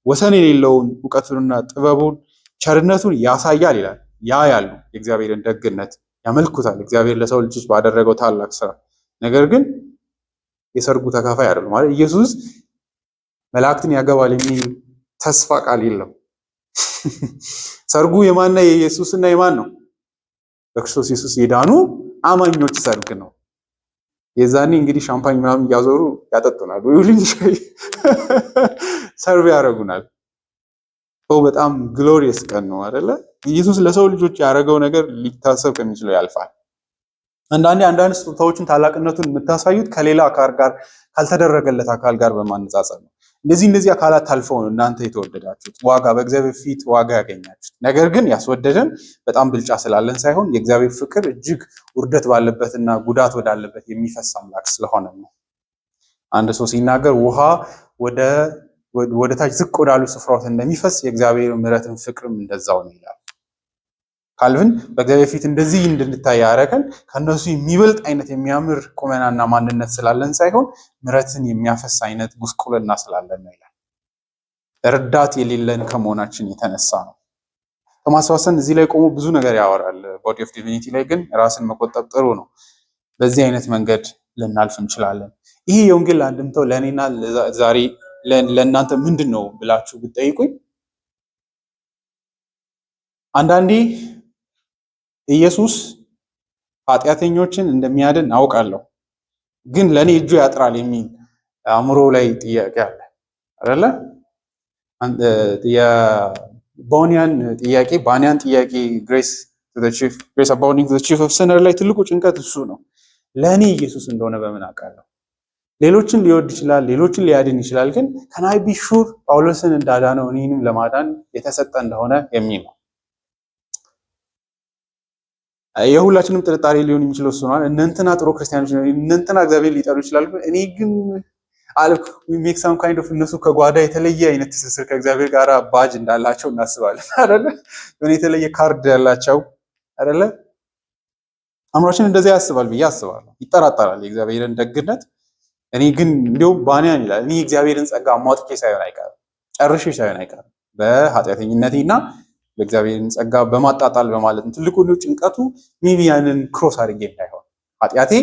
ወሰን የሌለውን እውቀቱንና ጥበቡን ቸርነቱን ያሳያል ይላል። ያ ያሉ የእግዚአብሔርን ደግነት ያመልኩታል፣ እግዚአብሔር ለሰው ልጆች ባደረገው ታላቅ ስራ። ነገር ግን የሰርጉ ተካፋይ አይደሉም ማለት ኢየሱስ መላእክትን ያገባል የሚል ተስፋ ቃል የለም። ሰርጉ የማንና የኢየሱስና የማን ነው? በክርስቶስ ኢየሱስ የዳኑ አማኞች ሰርግ ነው። የዛኔ እንግዲህ ሻምፓኝ ምናምን እያዞሩ ያጠጡናል፣ ወይልኝ ሰርቭ ያደርጉናል። በጣም ግሎሪየስ ቀን ነው አይደለ? ኢየሱስ ለሰው ልጆች ያደረገው ነገር ሊታሰብ ከሚችለው ያልፋል። አንዳንድ ስጦታዎችን ታላቅነቱን የምታሳዩት ከሌላ አካል ጋር ካልተደረገለት አካል ጋር በማነጻጸር ነው። እንደዚህ አካላት ታልፈው ነው እናንተ የተወደዳችሁት፣ ዋጋ በእግዚአብሔር ፊት ዋጋ ያገኛችሁት። ነገር ግን ያስወደደን በጣም ብልጫ ስላለን ሳይሆን የእግዚአብሔር ፍቅር እጅግ ውርደት ባለበትና ጉዳት ወዳለበት የሚፈስ አምላክ ስለሆነ ነው። አንድ ሰው ሲናገር ውሃ ወደ ታች ዝቅ ወዳሉ ስፍራዎች እንደሚፈስ የእግዚአብሔር ምሕረትን ፍቅርም እንደዛው ነው ይላል። ካልቪን በእግዚአብሔር ፊት እንደዚህ እንድንታይ ያደረገን ከነሱ የሚበልጥ አይነት የሚያምር ቁመናና ማንነት ስላለን ሳይሆን ምሕረትን የሚያፈስ አይነት ጉስቁልና ስላለን ነው ይላል። ረዳት የሌለን ከመሆናችን የተነሳ ነው። ቶማስ ዋትሰን እዚህ ላይ ቆሞ ብዙ ነገር ያወራል። ቦዲ ኦፍ ዲቪኒቲ ላይ ግን ራስን መቆጠብ ጥሩ ነው። በዚህ አይነት መንገድ ልናልፍ እንችላለን። ይህ የወንጌል አንድምታው ለእኔና ዛሬ ለእናንተ ምንድን ነው ብላችሁ ብትጠይቁኝ አንዳንዴ ኢየሱስ ኃጢአተኞችን እንደሚያድን አውቃለሁ፣ ግን ለኔ እጁ ያጥራል የሚል አእምሮ ላይ ጥያቄ አለ አይደለ? የባኒያን ጥያቄ ግሬስ አባውንዲንግ ቱ ዘ ቺፍ ኦፍ ሲነር ላይ ትልቁ ጭንቀት እሱ ነው። ለኔ ኢየሱስ እንደሆነ በምን አውቃለሁ? ሌሎችን ሊወድ ይችላል፣ ሌሎችን ሊያድን ይችላል፣ ግን ከናይ ቢ ሹር ጳውሎስን እንዳዳነው እኔንም ለማዳን የተሰጠ እንደሆነ የሚል ነው። የሁላችንም ጥርጣሬ ሊሆን የሚችለው እሱ ነው። እነንትና ጥሩ ክርስቲያኖች ነው፣ እነንትና እግዚአብሔር ሊጠሩ ይችላሉ፣ እኔ ግን ሜክ ሳም ካይንድ ኦፍ እነሱ ከጓዳ የተለየ አይነት ትስስር ከእግዚአብሔር ጋር ባጅ እንዳላቸው እናስባለን አይደለ? የተለየ ካርድ ያላቸው አይደለ? አእምሯችን እንደዚያ ያስባል ብዬ አስባለሁ። ይጠራጠራል የእግዚአብሔርን ደግነት። እኔ ግን እንዲሁም ባንያን ይላል፣ እኔ እግዚአብሔርን ጸጋ ማጥቄ ሳይሆን አይቀርም፣ ጨርሼ ሳይሆን አይቀርም በኃጢአተኝነቴና በእግዚአብሔርን ጸጋ በማጣጣል በማለት ትልቁ ጭንቀቱ ሜቢ ያንን ክሮስ አድርጌ እንዳይሆን፣ ኃጢአቴ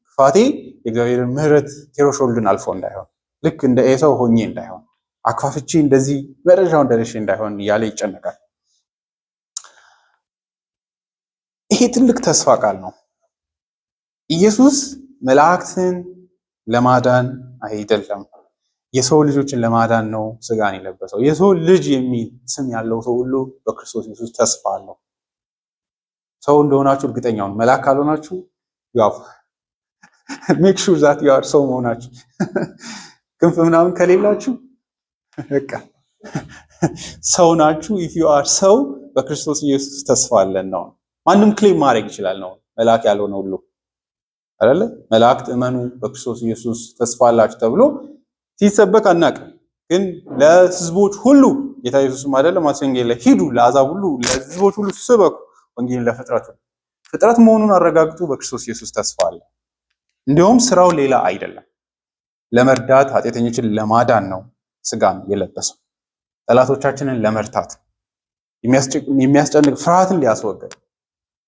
ክፋቴ የእግዚአብሔርን ምሕረት ቴሮሾልድን አልፎ እንዳይሆን፣ ልክ እንደ ኤሳው ሆኜ እንዳይሆን፣ አክፋፍቼ እንደዚህ መረጃውን ደርሼ እንዳይሆን እያለ ይጨነቃል። ይሄ ትልቅ ተስፋ ቃል ነው። ኢየሱስ መላእክትን ለማዳን አይደለም፣ የሰው ልጆችን ለማዳን ነው ስጋን የለበሰው። የሰው ልጅ የሚል ስም ያለው ሰው ሁሉ በክርስቶስ ኢየሱስ ተስፋ አለው። ሰው እንደሆናችሁ እርግጠኛውን መልአክ ካልሆናችሁ ሜክ ሹር ዛት ዩ አር ሰው መሆናችሁ። ክንፍ ምናምን ከሌላችሁ በቃ ሰው ናችሁ። ኢፍ ዩ አር ሰው በክርስቶስ ኢየሱስ ተስፋ አለን ነው። ማንም ክሌም ማድረግ ይችላል ነው መልአክ ያልሆነ ሁሉ አይደለ? መላእክት እመኑ በክርስቶስ ኢየሱስ ተስፋ አላችሁ ተብሎ ሲሰበክ አናውቅም። ግን ለህዝቦች ሁሉ ጌታ ኢየሱስም አይደለም ማቴዎስ ወንጌል ላይ ሂዱ ለአሕዛብ ሁሉ ለህዝቦች ሁሉ ስበኩ ወንጌልን ለፍጥረት ፍጥረት መሆኑን አረጋግጡ። በክርስቶስ ኢየሱስ ተስፋ አለ። እንዲሁም ስራው ሌላ አይደለም፣ ለመርዳት ኃጢአተኞችን ለማዳን ነው ስጋን የለበሰው። ጠላቶቻችንን ለመርታት የሚያስጨንቅ ፍርሃትን ሊያስወግድ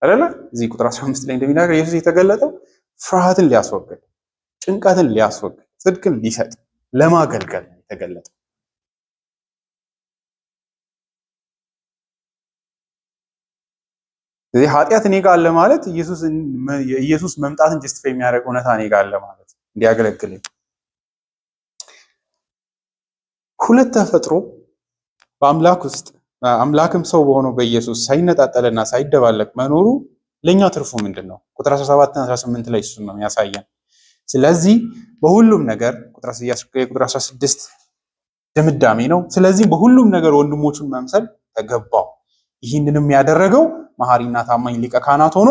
አይደለ? እዚህ ቁጥር 15 ላይ እንደሚናገር ኢየሱስ የተገለጠው ፍርሃትን ሊያስወግድ፣ ጭንቀትን ሊያስወግድ፣ ጽድቅን ሊሰጥ ለማገልገል የተገለጠው። ስለዚህ ኃጢአት እኔ ጋር አለ ማለት ኢየሱስ መምጣትን ጀስቲፋይ የሚያደርግ እውነታ እኔ ጋር አለ ማለት እንዲያገለግልኝ። ሁለት ተፈጥሮ በአምላክ ውስጥ አምላክም ሰው በሆነው በኢየሱስ ሳይነጣጠልና ሳይደባለቅ መኖሩ ለኛ ትርፉ ምንድነው? ቁጥር 17 እና 18 ላይ እሱን ነው የሚያሳየን። ስለዚህ በሁሉም ነገር ቁጥር 16 ድምዳሜ ነው። ስለዚህ በሁሉም ነገር ወንድሞቹን መምሰል ተገባው። ይህንንም ያደረገው መሐሪና ታማኝ ሊቀ ካህናት ሆኖ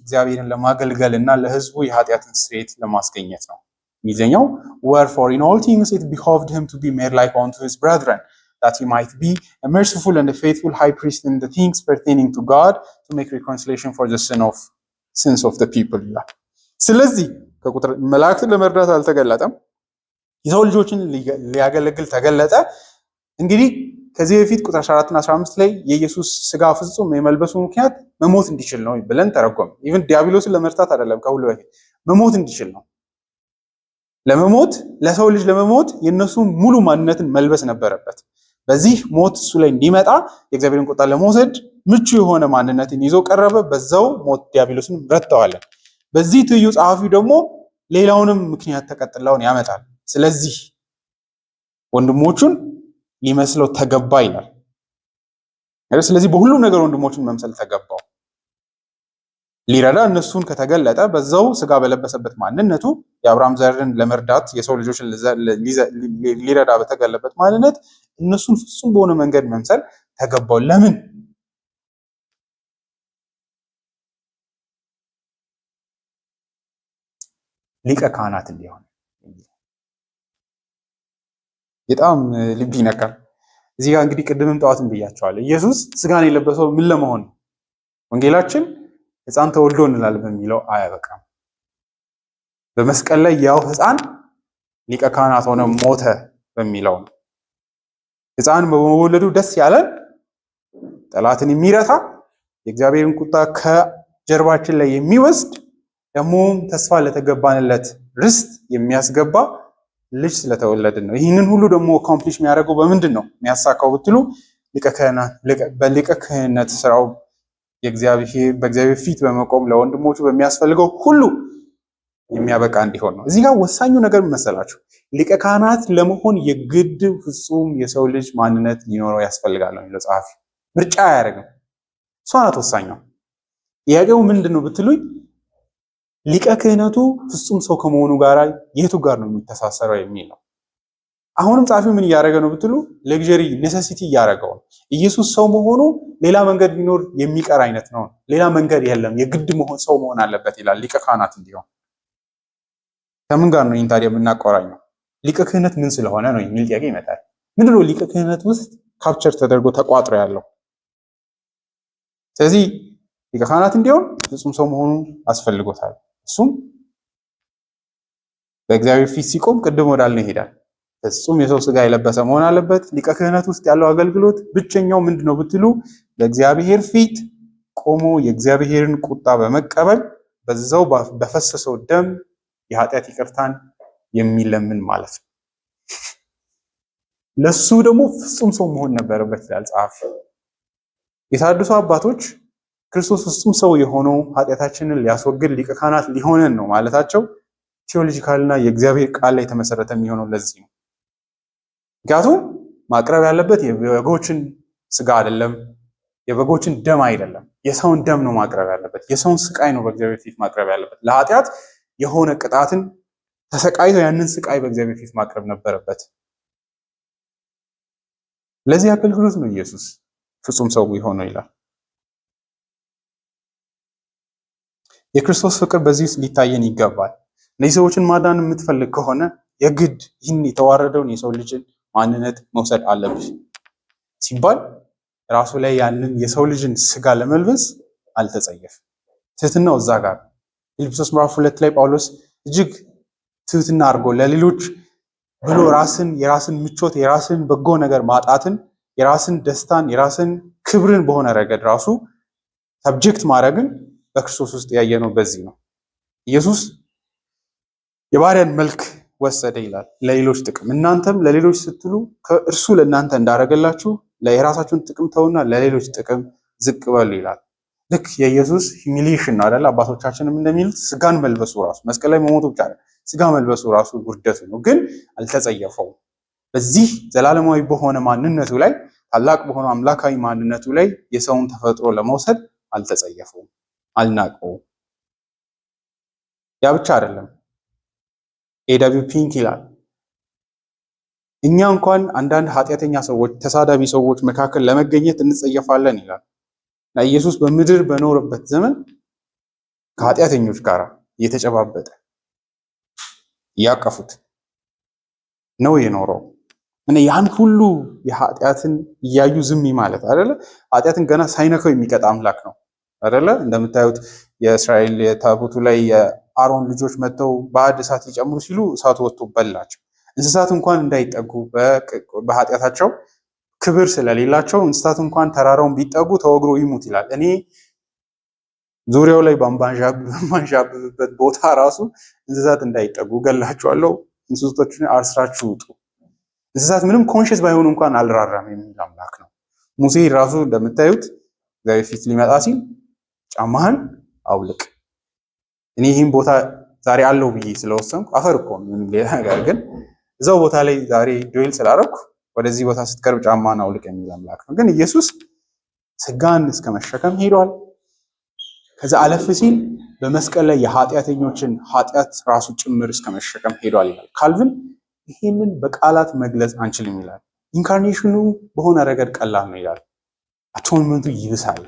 እግዚአብሔርን ለማገልገል እና ለሕዝቡ የኃጢአትን ስርየት ለማስገኘት ነው። እንግሊዝኛው wherefore in all things it behoved him to be made like unto his brethren that he might be a merciful and a faithful high priest in the things pertaining to God to make reconciliation for the sins of the people ይላል። ስለዚህ መላእክትን ለመርዳት አልተገለጠም፣ የሰው ልጆችን ሊያገለግል ተገለጠ። እንግዲህ ከዚህ በፊት ቁጥር 14 እና 15 ላይ የኢየሱስ ስጋ ፍጹም የመልበሱ ምክንያት መሞት እንዲችል ነው ብለን ተረጎመ። ኢቭን ዲያብሎስን ለመርታት አይደለም፣ ከሁሉ በፊት መሞት እንዲችል ነው። ለመሞት ለሰው ልጅ ለመሞት የነሱ ሙሉ ማንነትን መልበስ ነበረበት። በዚህ ሞት እሱ ላይ እንዲመጣ የእግዚአብሔርን ቁጣ ለመውሰድ ምቹ የሆነ ማንነትን ይዞ ቀረበ። በዛው ሞት ዲያብሎስን ረድተዋለን። በዚህ ትዩ ጸሐፊው ደግሞ ሌላውንም ምክንያት ተቀጥላውን ያመጣል። ስለዚህ ወንድሞቹን ሊመስለው ተገባ ይላል። ስለዚህ በሁሉም ነገር ወንድሞቹን መምሰል ተገባው። ሊረዳ እነሱን ከተገለጠ በዛው ስጋ በለበሰበት ማንነቱ የአብርሃም ዘርን ለመርዳት የሰው ልጆችን ሊረዳ በተገለበት ማንነት እነሱን ፍጹም በሆነ መንገድ መምሰል ተገባው። ለምን? ሊቀ ካህናት እንዲሆን። በጣም ልብ ይነካል። እዚህ ጋር እንግዲህ ቅድምም ጠዋትም ብያቸዋለሁ። ኢየሱስ ስጋን የለበሰው ምን ለመሆን? ወንጌላችን ሕፃን ተወልዶ እንላለን በሚለው አያበቃም። በመስቀል ላይ ያው ሕፃን ሊቀ ካህናት ሆነ ሞተ በሚለው ነው። ሕፃን በመወለዱ ደስ ያለን ጠላትን የሚረታ የእግዚአብሔርን ቁጣ ከጀርባችን ላይ የሚወስድ ደግሞ ተስፋ ለተገባንለት ርስት የሚያስገባ ልጅ ስለተወለድን ነው። ይህንን ሁሉ ደግሞ አኮምፕሊሽ የሚያደርገው በምንድን ነው የሚያሳካው ብትሉ በሊቀ ክህነት ስራው በእግዚአብሔር ፊት በመቆም ለወንድሞቹ በሚያስፈልገው ሁሉ የሚያበቃ እንዲሆን ነው። እዚህ ጋር ወሳኙ ነገር መሰላችሁ፣ ሊቀ ካህናት ለመሆን የግድ ፍጹም የሰው ልጅ ማንነት ሊኖረው ያስፈልጋል ነው የሚለው ጸሐፊ። ምርጫ አያደርግም። እሷ ናት ወሳኛው። ጥያቄው ምንድን ነው ብትሉኝ ሊቀ ክህነቱ ፍጹም ሰው ከመሆኑ ጋር የቱ ጋር ነው የሚተሳሰረው የሚል ነው። አሁንም ጸሐፊው ምን እያደረገ ነው ብትሉ ሌግዠሪ ኔሴሲቲ እያደረገው ነው። ኢየሱስ ሰው መሆኑ ሌላ መንገድ ቢኖር የሚቀር አይነት ነው። ሌላ መንገድ የለም፣ የግድ ሰው መሆን አለበት ይላል ሊቀ ካህናት እንዲሆን። ከምን ጋር ነው ይህን ታዲያ የምናቆራኘው? ሊቀ ክህነት ምን ስለሆነ ነው የሚል ጥያቄ ይመጣል። ምንድነው ሊቀ ክህነት ውስጥ ካፕቸር ተደርጎ ተቋጥሮ ያለው? ስለዚህ ሊቀ ካህናት እንዲሆን ፍጹም ሰው መሆኑ አስፈልጎታል። እሱም በእግዚአብሔር ፊት ሲቆም ቅድም ወዳልነው ይሄዳል። ፍጹም የሰው ስጋ የለበሰ መሆን አለበት። ሊቀ ክህነት ውስጥ ያለው አገልግሎት ብቸኛው ምንድነው ብትሉ በእግዚአብሔር ፊት ቆሞ የእግዚአብሔርን ቁጣ በመቀበል በዛው በፈሰሰው ደም የኃጢአት ይቅርታን የሚለምን ማለት ነው። ለሱ ደግሞ ፍጹም ሰው መሆን ነበረበት ይላል ጸሐፊ። የታደሱ አባቶች ክርስቶስ ፍጹም ሰው የሆነው ኃጢአታችንን ሊያስወግድ ሊቀ ካህናት ሊሆነን ነው ማለታቸው ቴዎሎጂካልና የእግዚአብሔር ቃል ላይ የተመሰረተ የሚሆነው ለዚህ ነው። ምክንያቱም ማቅረብ ያለበት የበጎችን ስጋ አይደለም፣ የበጎችን ደም አይደለም፣ የሰውን ደም ነው ማቅረብ ያለበት። የሰውን ስቃይ ነው በእግዚአብሔር ፊት ማቅረብ ያለበት። ለኃጢአት የሆነ ቅጣትን ተሰቃይቶ ያንን ስቃይ በእግዚአብሔር ፊት ማቅረብ ነበረበት። ለዚህ አገልግሎት ነው ኢየሱስ ፍጹም ሰው የሆነው ይላል። የክርስቶስ ፍቅር በዚህ ውስጥ ሊታየን ይገባል። እነዚህ ሰዎችን ማዳን የምትፈልግ ከሆነ የግድ ይህን የተዋረደውን የሰው ልጅን ማንነት መውሰድ አለብሽ ሲባል ራሱ ላይ ያንን የሰው ልጅን ስጋ ለመልበስ አልተጸየፍም። ትህትናው እዛ ጋር ፊልጵስዩስ ምዕራፍ 2 ላይ ጳውሎስ እጅግ ትህትና አድርጎ ለሌሎች ብሎ የራስን ምቾት፣ የራስን በጎ ነገር ማጣትን፣ የራስን ደስታን፣ የራስን ክብርን በሆነ ረገድ ራሱ ሰብጀክት ማድረግን በክርስቶስ ውስጥ ያየነው በዚህ ነው። ኢየሱስ የባሪያን መልክ ወሰደ ይላል ለሌሎች ጥቅም። እናንተም ለሌሎች ስትሉ ከእርሱ ለእናንተ እንዳደረገላችሁ የራሳችሁን ጥቅም ተውና ለሌሎች ጥቅም ዝቅ በሉ ይላል። ልክ የኢየሱስ ሂሚሊዬሽን ነው አይደል? አባቶቻችንም እንደሚሉት ስጋን መልበሱ ራሱ መስቀል ላይ መሞቱ ብቻ አይደል፣ ስጋ መልበሱ ራሱ ውርደቱ ነው። ግን አልተጸየፈውም። በዚህ ዘላለማዊ በሆነ ማንነቱ ላይ ታላቅ በሆነ አምላካዊ ማንነቱ ላይ የሰውን ተፈጥሮ ለመውሰድ አልተጸየፈውም፣ አልናቀውም። ያ ብቻ አይደለም። ኤደብሊው ፒንክ ይላል እኛ እንኳን አንዳንድ ኃጢአተኛ ሰዎች፣ ተሳዳቢ ሰዎች መካከል ለመገኘት እንጸየፋለን ይላል። እና ኢየሱስ በምድር በኖረበት ዘመን ከኃጢአተኞች ጋር እየተጨባበጠ እያቀፉት ነው የኖረው። እና ያን ሁሉ የኃጢአትን እያዩ ዝም ማለት አይደለ? ኃጢአትን ገና ሳይነካው የሚቀጣ አምላክ ነው አይደለ? እንደምታዩት የእስራኤል የታቦቱ ላይ የአሮን ልጆች መጥተው ባዕድ እሳት ሊጨምሩ ሲሉ እሳቱ ወጥቶ በላቸው። እንስሳት እንኳን እንዳይጠጉ በኃጢአታቸው ክብር ስለሌላቸው እንስሳት እንኳን ተራራውን ቢጠጉ ተወግሮ ይሙት ይላል። እኔ ዙሪያው ላይ በማንዣብብበት ቦታ ራሱ እንስሳት እንዳይጠጉ ገላቸዋለሁ፣ እንስሶችን አስራችሁ ውጡ። እንስሳት ምንም ኮንሽስ ባይሆኑ እንኳን አልራራም የሚል አምላክ ነው። ሙሴ ራሱ እንደምታዩት እግዚአብሔር ፊት ሊመጣ ሲል ጫማህን አውልቅ። እኔ ይህን ቦታ ዛሬ አለው ብዬ ስለወሰንኩ አፈር እኮ ምንም ሌላ ነገር ግን እዛው ቦታ ላይ ዛሬ ጆይል ስላደረኩ ወደዚህ ቦታ ስትቀርብ ጫማህን አውልቅ የሚል አምላክ ነው። ግን ኢየሱስ ስጋን እስከ መሸከም ሄዷል። ከዛ አለፍ ሲል በመስቀል ላይ የኃጢአተኞችን ኃጢአት ራሱ ጭምር እስከ መሸከም ሄዷል ይላል ካልቪን። ይህንን በቃላት መግለጽ አንችልም ይላል። ኢንካርኔሽኑ በሆነ ረገድ ቀላል ነው ይላል። አቶንመንቱ ይብሳል።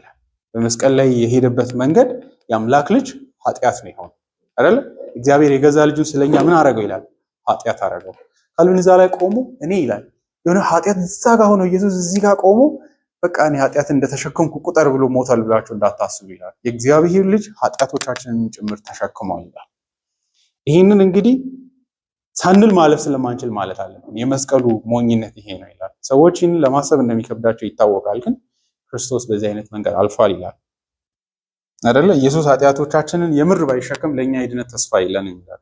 በመስቀል ላይ የሄደበት መንገድ የአምላክ ልጅ ኃጢአት ነው ይሆን አይደለ? እግዚአብሔር የገዛ ልጁን ስለኛ ምን አረገው ይላል? ኃጢአት አረገው። ካልቪን እዛ ላይ ቆሞ እኔ ይላል የሆነ ኃጢአት እዛ ጋር ሆኖ ኢየሱስ እዚህ ጋር ቆሞ በቃ እኔ ኃጢአትን እንደተሸከምኩ ቁጠር ብሎ ሞታል ብላችሁ እንዳታስቡ ይላል። የእግዚአብሔር ልጅ ኃጢአቶቻችንን ጭምር ተሸክሟል ይላል። ይህንን እንግዲህ ሳንል ማለፍ ስለማንችል ማለት አለን። የመስቀሉ ሞኝነት ይሄ ነው ይላል። ሰዎች ይህንን ለማሰብ እንደሚከብዳቸው ይታወቃል። ግን ክርስቶስ በዚህ አይነት መንገድ አልፏል ይላል አይደለ? ኢየሱስ ኃጢአቶቻችንን የምር ባይሸከም ለእኛ የድነት ተስፋ የለንም ይላል።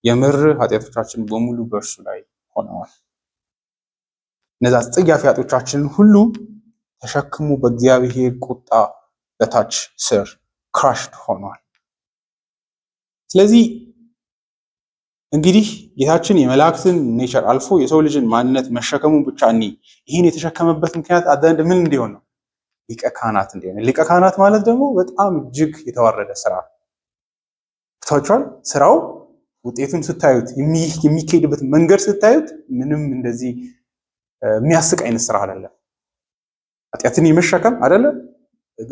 የምር ኃጢአቶቻችን በሙሉ በእርሱ ላይ ሆነዋል። እነዛ አስጸያፊ ኃጢአቶቻችንን ሁሉ ተሸክሙ በእግዚአብሔር ቁጣ በታች ስር ክራሽድ ሆኗል። ስለዚህ እንግዲህ ጌታችን የመላእክትን ኔቸር አልፎ የሰው ልጅን ማንነት መሸከሙ ብቻ ይህን የተሸከመበት ምክንያት አዘንድ ምን እንዲሆን ነው? ሊቀ ካህናት እንዲሆን። ሊቀ ካህናት ማለት ደግሞ በጣም እጅግ የተዋረደ ስራ ታውቋል። ስራው ውጤቱን ስታዩት የሚካሄድበት መንገድ ስታዩት ምንም እንደዚህ የሚያስቅ አይነት ስራ አይደለም። ኃጢአትን የመሸከም አይደለ?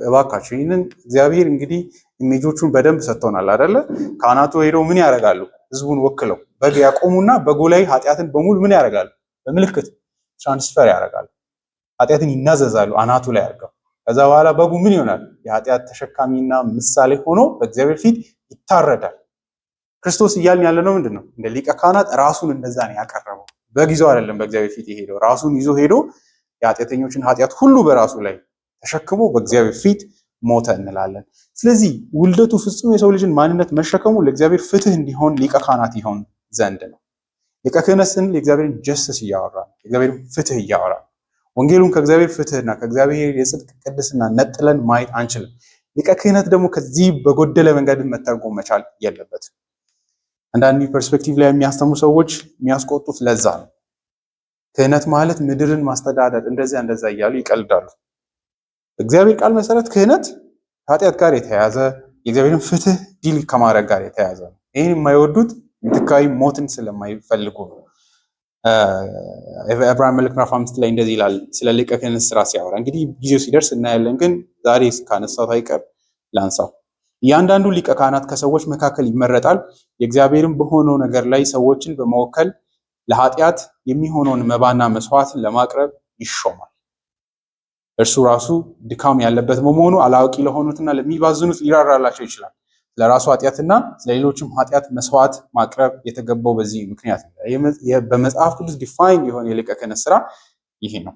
እባካችሁ ይህንን እግዚአብሔር እንግዲህ ኢሜጆቹን በደንብ ሰጥቶናል አይደለ? ካህናቱ ሄደው ምን ያደርጋሉ? ህዝቡን ወክለው በግ ያቆሙና በጉ ላይ ኃጢአትን በሙሉ ምን ያደርጋሉ? በምልክት ትራንስፈር ያደርጋሉ። ኃጢአትን ይናዘዛሉ አናቱ ላይ አድርገው። ከዛ በኋላ በጉ ምን ይሆናል? የኃጢአት ተሸካሚና ምሳሌ ሆኖ በእግዚአብሔር ፊት ይታረዳል። ክርስቶስ እያልን ያለ ነው ምንድን ነው? እንደ ሊቀ ካህናት ራሱን እንደዛ ነው ያቀረበው። በግ ይዞ አይደለም በእግዚአብሔር ፊት የሄደው፣ ራሱን ይዞ ሄዶ የኃጢአተኞችን ኃጢአት ሁሉ በራሱ ላይ ተሸክሞ በእግዚአብሔር ፊት ሞተ እንላለን። ስለዚህ ውልደቱ ፍጹም የሰው ልጅን ማንነት መሸከሙ ለእግዚአብሔር ፍትህ እንዲሆን ሊቀ ካህናት ይሆን ዘንድ ነው። ሊቀ ክህነት ስንል የእግዚአብሔርን ጀስቲስ እያወራ ነው፣ የእግዚአብሔርን ፍትህ እያወራ ነው። ወንጌሉን ከእግዚአብሔር ፍትህና ከእግዚአብሔር የጽድቅ ቅድስና ነጥለን ማየት አንችልም። ሊቀ ክህነት ደግሞ ከዚህ በጎደለ መንገድ መተርጎም መቻል የለበትም። አንዳንድ ፐርስፔክቲቭ ላይ የሚያስተምሩ ሰዎች የሚያስቆጡት ለዛ ነው። ክህነት ማለት ምድርን ማስተዳደር እንደዛ እያሉ ይቀልዳሉ። በእግዚአብሔር ቃል መሰረት ክህነት ከኃጢአት ጋር የተያያዘ የእግዚአብሔርን ፍትህ ዲል ከማድረግ ጋር የተያያዘ ነው። ይህን የማይወዱት ምትካዊ ሞትን ስለማይፈልጉ ነው። ዕብራውያን መልእክት ምዕራፍ 5 ላይ እንደዚህ ይላል ስለ ሊቀ ክህነት ስራ ሲያወራ። እንግዲህ ጊዜው ሲደርስ እናያለን፣ ግን ዛሬ ካነሳሁት አይቀር ላንሳው። እያንዳንዱ ሊቀ ካህናት ከሰዎች መካከል ይመረጣል። የእግዚአብሔርን በሆነው ነገር ላይ ሰዎችን በመወከል ለኃጢአት የሚሆነውን መባና መስዋዕትን ለማቅረብ ይሾማል። እርሱ ራሱ ድካም ያለበት በመሆኑ አላዋቂ ለሆኑትና ለሚባዝኑት ሊራራላቸው ይችላል። ለራሱ ኃጢአትና ስለሌሎችም ኃጢአት መስዋዕት ማቅረብ የተገባው በዚህ ምክንያት ነው። በመጽሐፍ ቅዱስ ዲፋይን የሆነ የሊቀ ክህነት ስራ ይሄ ነው።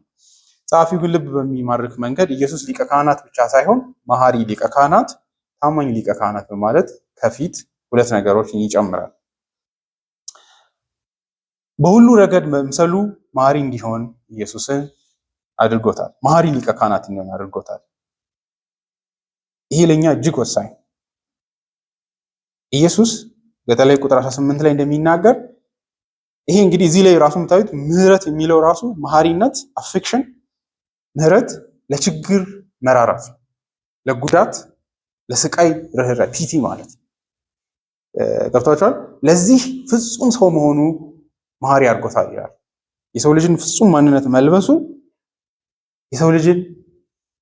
ጸሐፊው ግን ልብ በሚማርክ መንገድ ኢየሱስ ሊቀ ካህናት ብቻ ሳይሆን መሐሪ ሊቀ ካህናት፣ ታማኝ ሊቀ ካህናት በማለት ከፊት ሁለት ነገሮችን ይጨምራል። በሁሉ ረገድ መምሰሉ መሐሪ እንዲሆን ኢየሱስን አድርጎታል። መሐሪ ሊቀ ካህናት እንዲሆን አድርጎታል። ይሄ ለኛ እጅግ ወሳኝ። ኢየሱስ በተለይ ቁጥር 18 ላይ እንደሚናገር ይሄ እንግዲህ እዚህ ላይ ራሱ የምታዩት ምህረት የሚለው ራሱ መሐሪነት፣ አፌክሽን፣ ምህረት ለችግር መራራት፣ ለጉዳት፣ ለስቃይ ርህራሄ፣ ፒቲ ማለት ገብታችኋል። ለዚህ ፍጹም ሰው መሆኑ መሐሪ አድርጎታል ይላል። የሰው ልጅን ፍጹም ማንነት መልበሱ የሰው ልጅን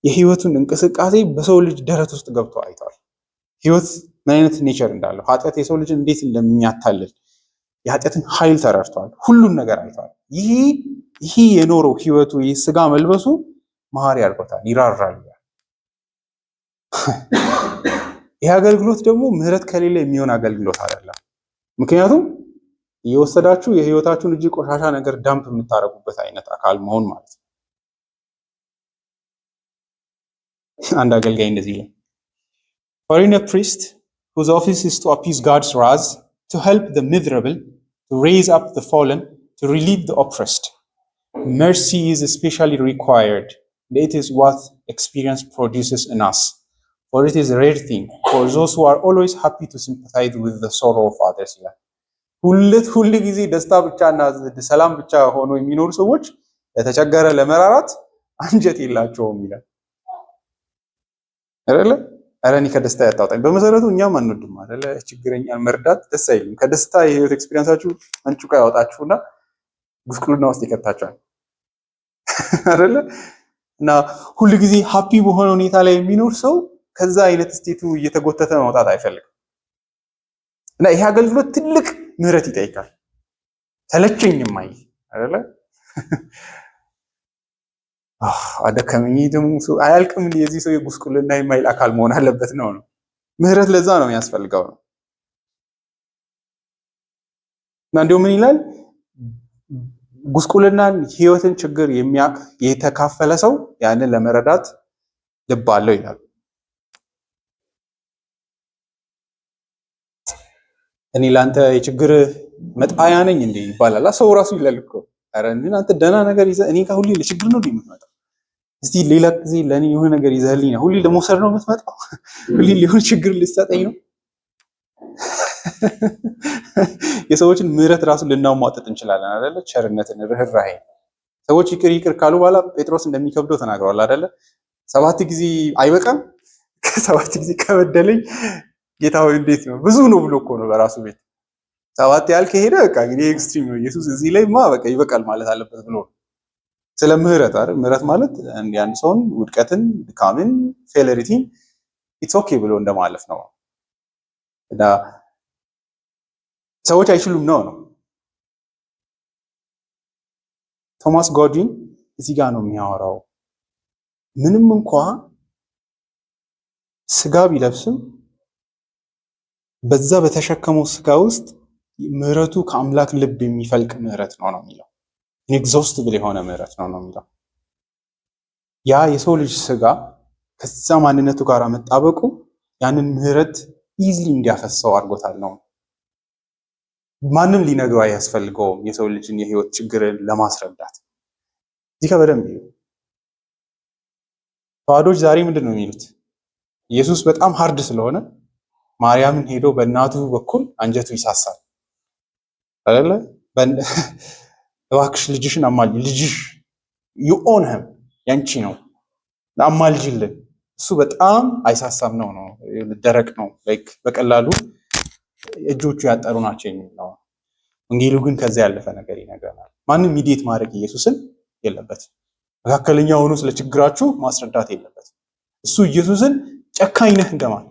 የህይወቱን እንቅስቃሴ በሰው ልጅ ደረት ውስጥ ገብቶ አይቷል። ህይወት ምን አይነት ኔቸር እንዳለው፣ ኃጢአት የሰው ልጅን እንዴት እንደሚያታልል፣ የኃጢአትን ኃይል ተረድቷል። ሁሉን ነገር አይቷል። ይህ የኖረው ህይወቱ ይህ ስጋ መልበሱ መሐሪ አድርጎታል። ይራራል። ይህ አገልግሎት ደግሞ ምህረት ከሌለ የሚሆን አገልግሎት አይደለም። ምክንያቱም እየወሰዳችሁ የህይወታችሁን እጅግ ቆሻሻ ነገር ዳምፕ የምታደርጉበት አይነት አካል መሆን ማለት ነው። አንድ አገልጋይ እንደዚህ ይላል፣ For in a priest whose office is to appease God's wrath, to help the miserable, to raise up the fallen, to relieve the oppressed, mercy is especially required. It is what experience produces in us. For it is a rare thing for those who are always happy to sympathize with the sorrow of others. ሁል ጊዜ ደስታ ብቻና ሰላም ብቻ ሆኖ የሚኖሩ ሰዎች ለተቸገረ ለመራራት አንጀት የላቸውም ይላል አይደለ? አረ እኔ ከደስታ ያጣጣኝ። በመሰረቱ እኛም አንወድም አይደለ? ችግረኛን መርዳት ደስ አይልም። ከደስታ የህይወት ኤክስፒሪየንሳችሁ አንጭቆ ያወጣችሁና ጉስቁልና ውስጥ ይከታችኋል አይደለ? እና ሁል ጊዜ ሃፒ በሆነ ሁኔታ ላይ የሚኖር ሰው ከዛ አይነት ስቴቱ እየተጎተተ መውጣት አይፈልግም። እና ይሄ አገልግሎት ትልቅ ምህረት ይጠይቃል። ተለቸኝም አይደለ? አደከመኝ ደግሞ አያልቅም። የዚህ ሰው የጉስቁልና የማይል አካል መሆን አለበት ነው። ምህረት ለዛ ነው የሚያስፈልገው ነው። እና እንዲሁ ምን ይላል? ጉስቁልናን፣ ህይወትን ችግር የሚያውቅ የተካፈለ ሰው ያንን ለመረዳት ልብ አለው ይላል። እኔ ላንተ የችግር መጣያ ነኝ እንዴ ይባላል። ሰው ራሱ ይላል እኮ አረ እናንተ ደህና ነገር ይዘህ እኔ ጋር ሁሌ ለችግር ነው የምትመጣው? እስቲ ሌላ ጊዜ ለኔ የሆነ ነገር ይዘህልኝ ነው ሁሌ ለመውሰድ ነው የምትመጣው? ሁሌ ሊሆን ችግር ልትሰጠኝ ነው? የሰዎችን ምህረት ራሱ ልናሟጥጥ እንችላለን አይደለ? ቸርነትን፣ ርህራሄ ሰዎች ይቅር ካሉ በኋላ ጴጥሮስ እንደሚከብደው ተናግረዋል አይደለ? 7 ጊዜ አይበቃም? ከ7 ጊዜ ከበደለኝ ጌታ ሆይ እንዴት ነው? ብዙ ነው ብሎ እኮ ነው በራሱ ቤት 7 ያህል ከሄደ በቃ እንግዲህ ኤክስትሪም ነው። ኢየሱስ እዚህ ላይማ በቃ ይበቃል ማለት አለበት ብሎ ስለ ምህረት አይደል? ምህረት ማለት አንድ ሰውን ውድቀትን፣ ድካምን፣ ፌለሪቲን ኢትስ ኦኬ ብሎ እንደማለፍ ነው። እና ሰዎች አይችሉም ነው። ቶማስ ጎድዊን እዚህ ጋር ነው የሚያወራው። ምንም እንኳ ስጋ ቢለብስም በዛ በተሸከመው ስጋ ውስጥ ምህረቱ ከአምላክ ልብ የሚፈልቅ ምህረት ነው የሚለው። ኢንኤግዞስቲብል የሆነ ምህረት ነው የሚለው። ያ የሰው ልጅ ስጋ ከዛ ማንነቱ ጋር መጣበቁ ያንን ምህረት ኢዝሊ እንዲያፈሰው አድርጎታል ነው። ማንም ሊነግረው አያስፈልገውም የሰው ልጅን የህይወት ችግርን ለማስረዳት። እዚህ በደንብ ተዋዶች ዛሬ ምንድን ነው የሚሉት? ኢየሱስ በጣም ሃርድ ስለሆነ ማርያምን ሄዶ በእናቱ በኩል አንጀቱ ይሳሳል አይደለ? እባክሽ ልጅሽን አማልጂ፣ ልጅሽ you own him ያንቺ ነው አማልጂልን። እሱ በጣም አይሳሳም ነው ደረቅ ነው፣ ላይክ በቀላሉ እጆቹ ያጠሩ ናቸው የሚል ነው። ወንጌሉ ግን ከዛ ያለፈ ነገር ይነግረናል። ማንም ሚዲየት ማድረግ ኢየሱስን የለበትም። መካከለኛ ሆኖ ስለ ችግራችሁ ማስረዳት የለበትም። እሱ ኢየሱስን ጨካኝ ነህ እንደማለት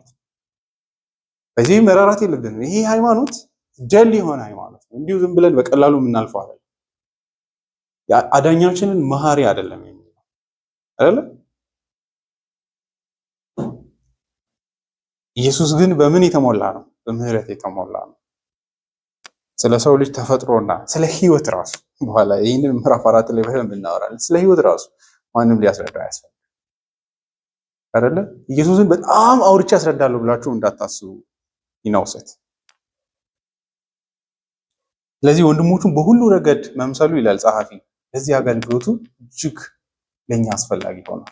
በዚህ መራራት የለብንም። ይሄ ሃይማኖት ደል የሆነ ሃይማኖት ነው። እንዲሁ ዝም ብለን በቀላሉ የምናልፈው አይደለም። አዳኛችንን መሐሪ አይደለም የሚለው አይደለ? ኢየሱስ ግን በምን የተሞላ ነው? በምህረት የተሞላ ነው። ስለ ሰው ልጅ ተፈጥሮና ስለ ህይወት ራሱ በኋላ ይህንን ምዕራፍ 4 ላይ በደንብ እናወራለን። ስለ ህይወት ራሱ ማንም ሊያስረዳ ያስፈልጋል አይደለ? ኢየሱስን በጣም አውርቼ ያስረዳለሁ ብላችሁ እንዳታስቡ ይናውሰት። ስለዚህ ወንድሞቹን በሁሉ ረገድ መምሰሉ ይላል ጸሐፊ ለዚህ አገልግሎቱ እጅግ ለኛ አስፈላጊ ሆኗል።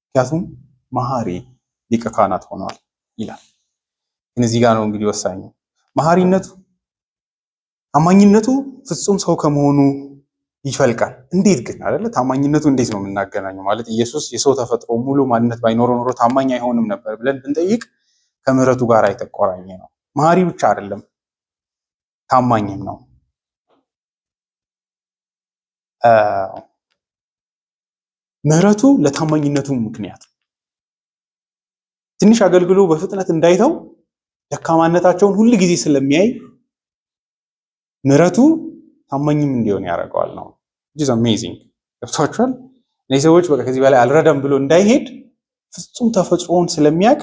ምክንያቱም መሐሪ ሊቀ ካህናት ሆኗል ይላል። እነዚህ ጋር ነው እንግዲህ ወሳኙ መሐሪነቱ። ታማኝነቱ ፍጹም ሰው ከመሆኑ ይፈልቃል። እንዴት ግን አይደለ? ታማኝነቱ እንዴት ነው የምናገናኘው? ማለት ኢየሱስ የሰው ተፈጥሮ ሙሉ ማንነት ባይኖረው ኖሮ ታማኝ አይሆንም ነበር ብለን ብንጠይቅ ከምሕረቱ ጋር የተቆራኘ ነው። መሐሪ ብቻ አይደለም ታማኝም ነው። ምሕረቱ ለታማኝነቱ ምክንያት ትንሽ አገልግሎ በፍጥነት እንዳይተው ደካማነታቸውን ሁሉ ጊዜ ስለሚያይ ምሕረቱ ታማኝም እንዲሆን ያደርገዋል ነው። ጅዝ አሜዚንግ ገብቷችኋል? እነዚህ ሰዎች በቃ ከዚህ በላይ አልረዳም ብሎ እንዳይሄድ ፍጹም ተፈጥሮውን ስለሚያውቅ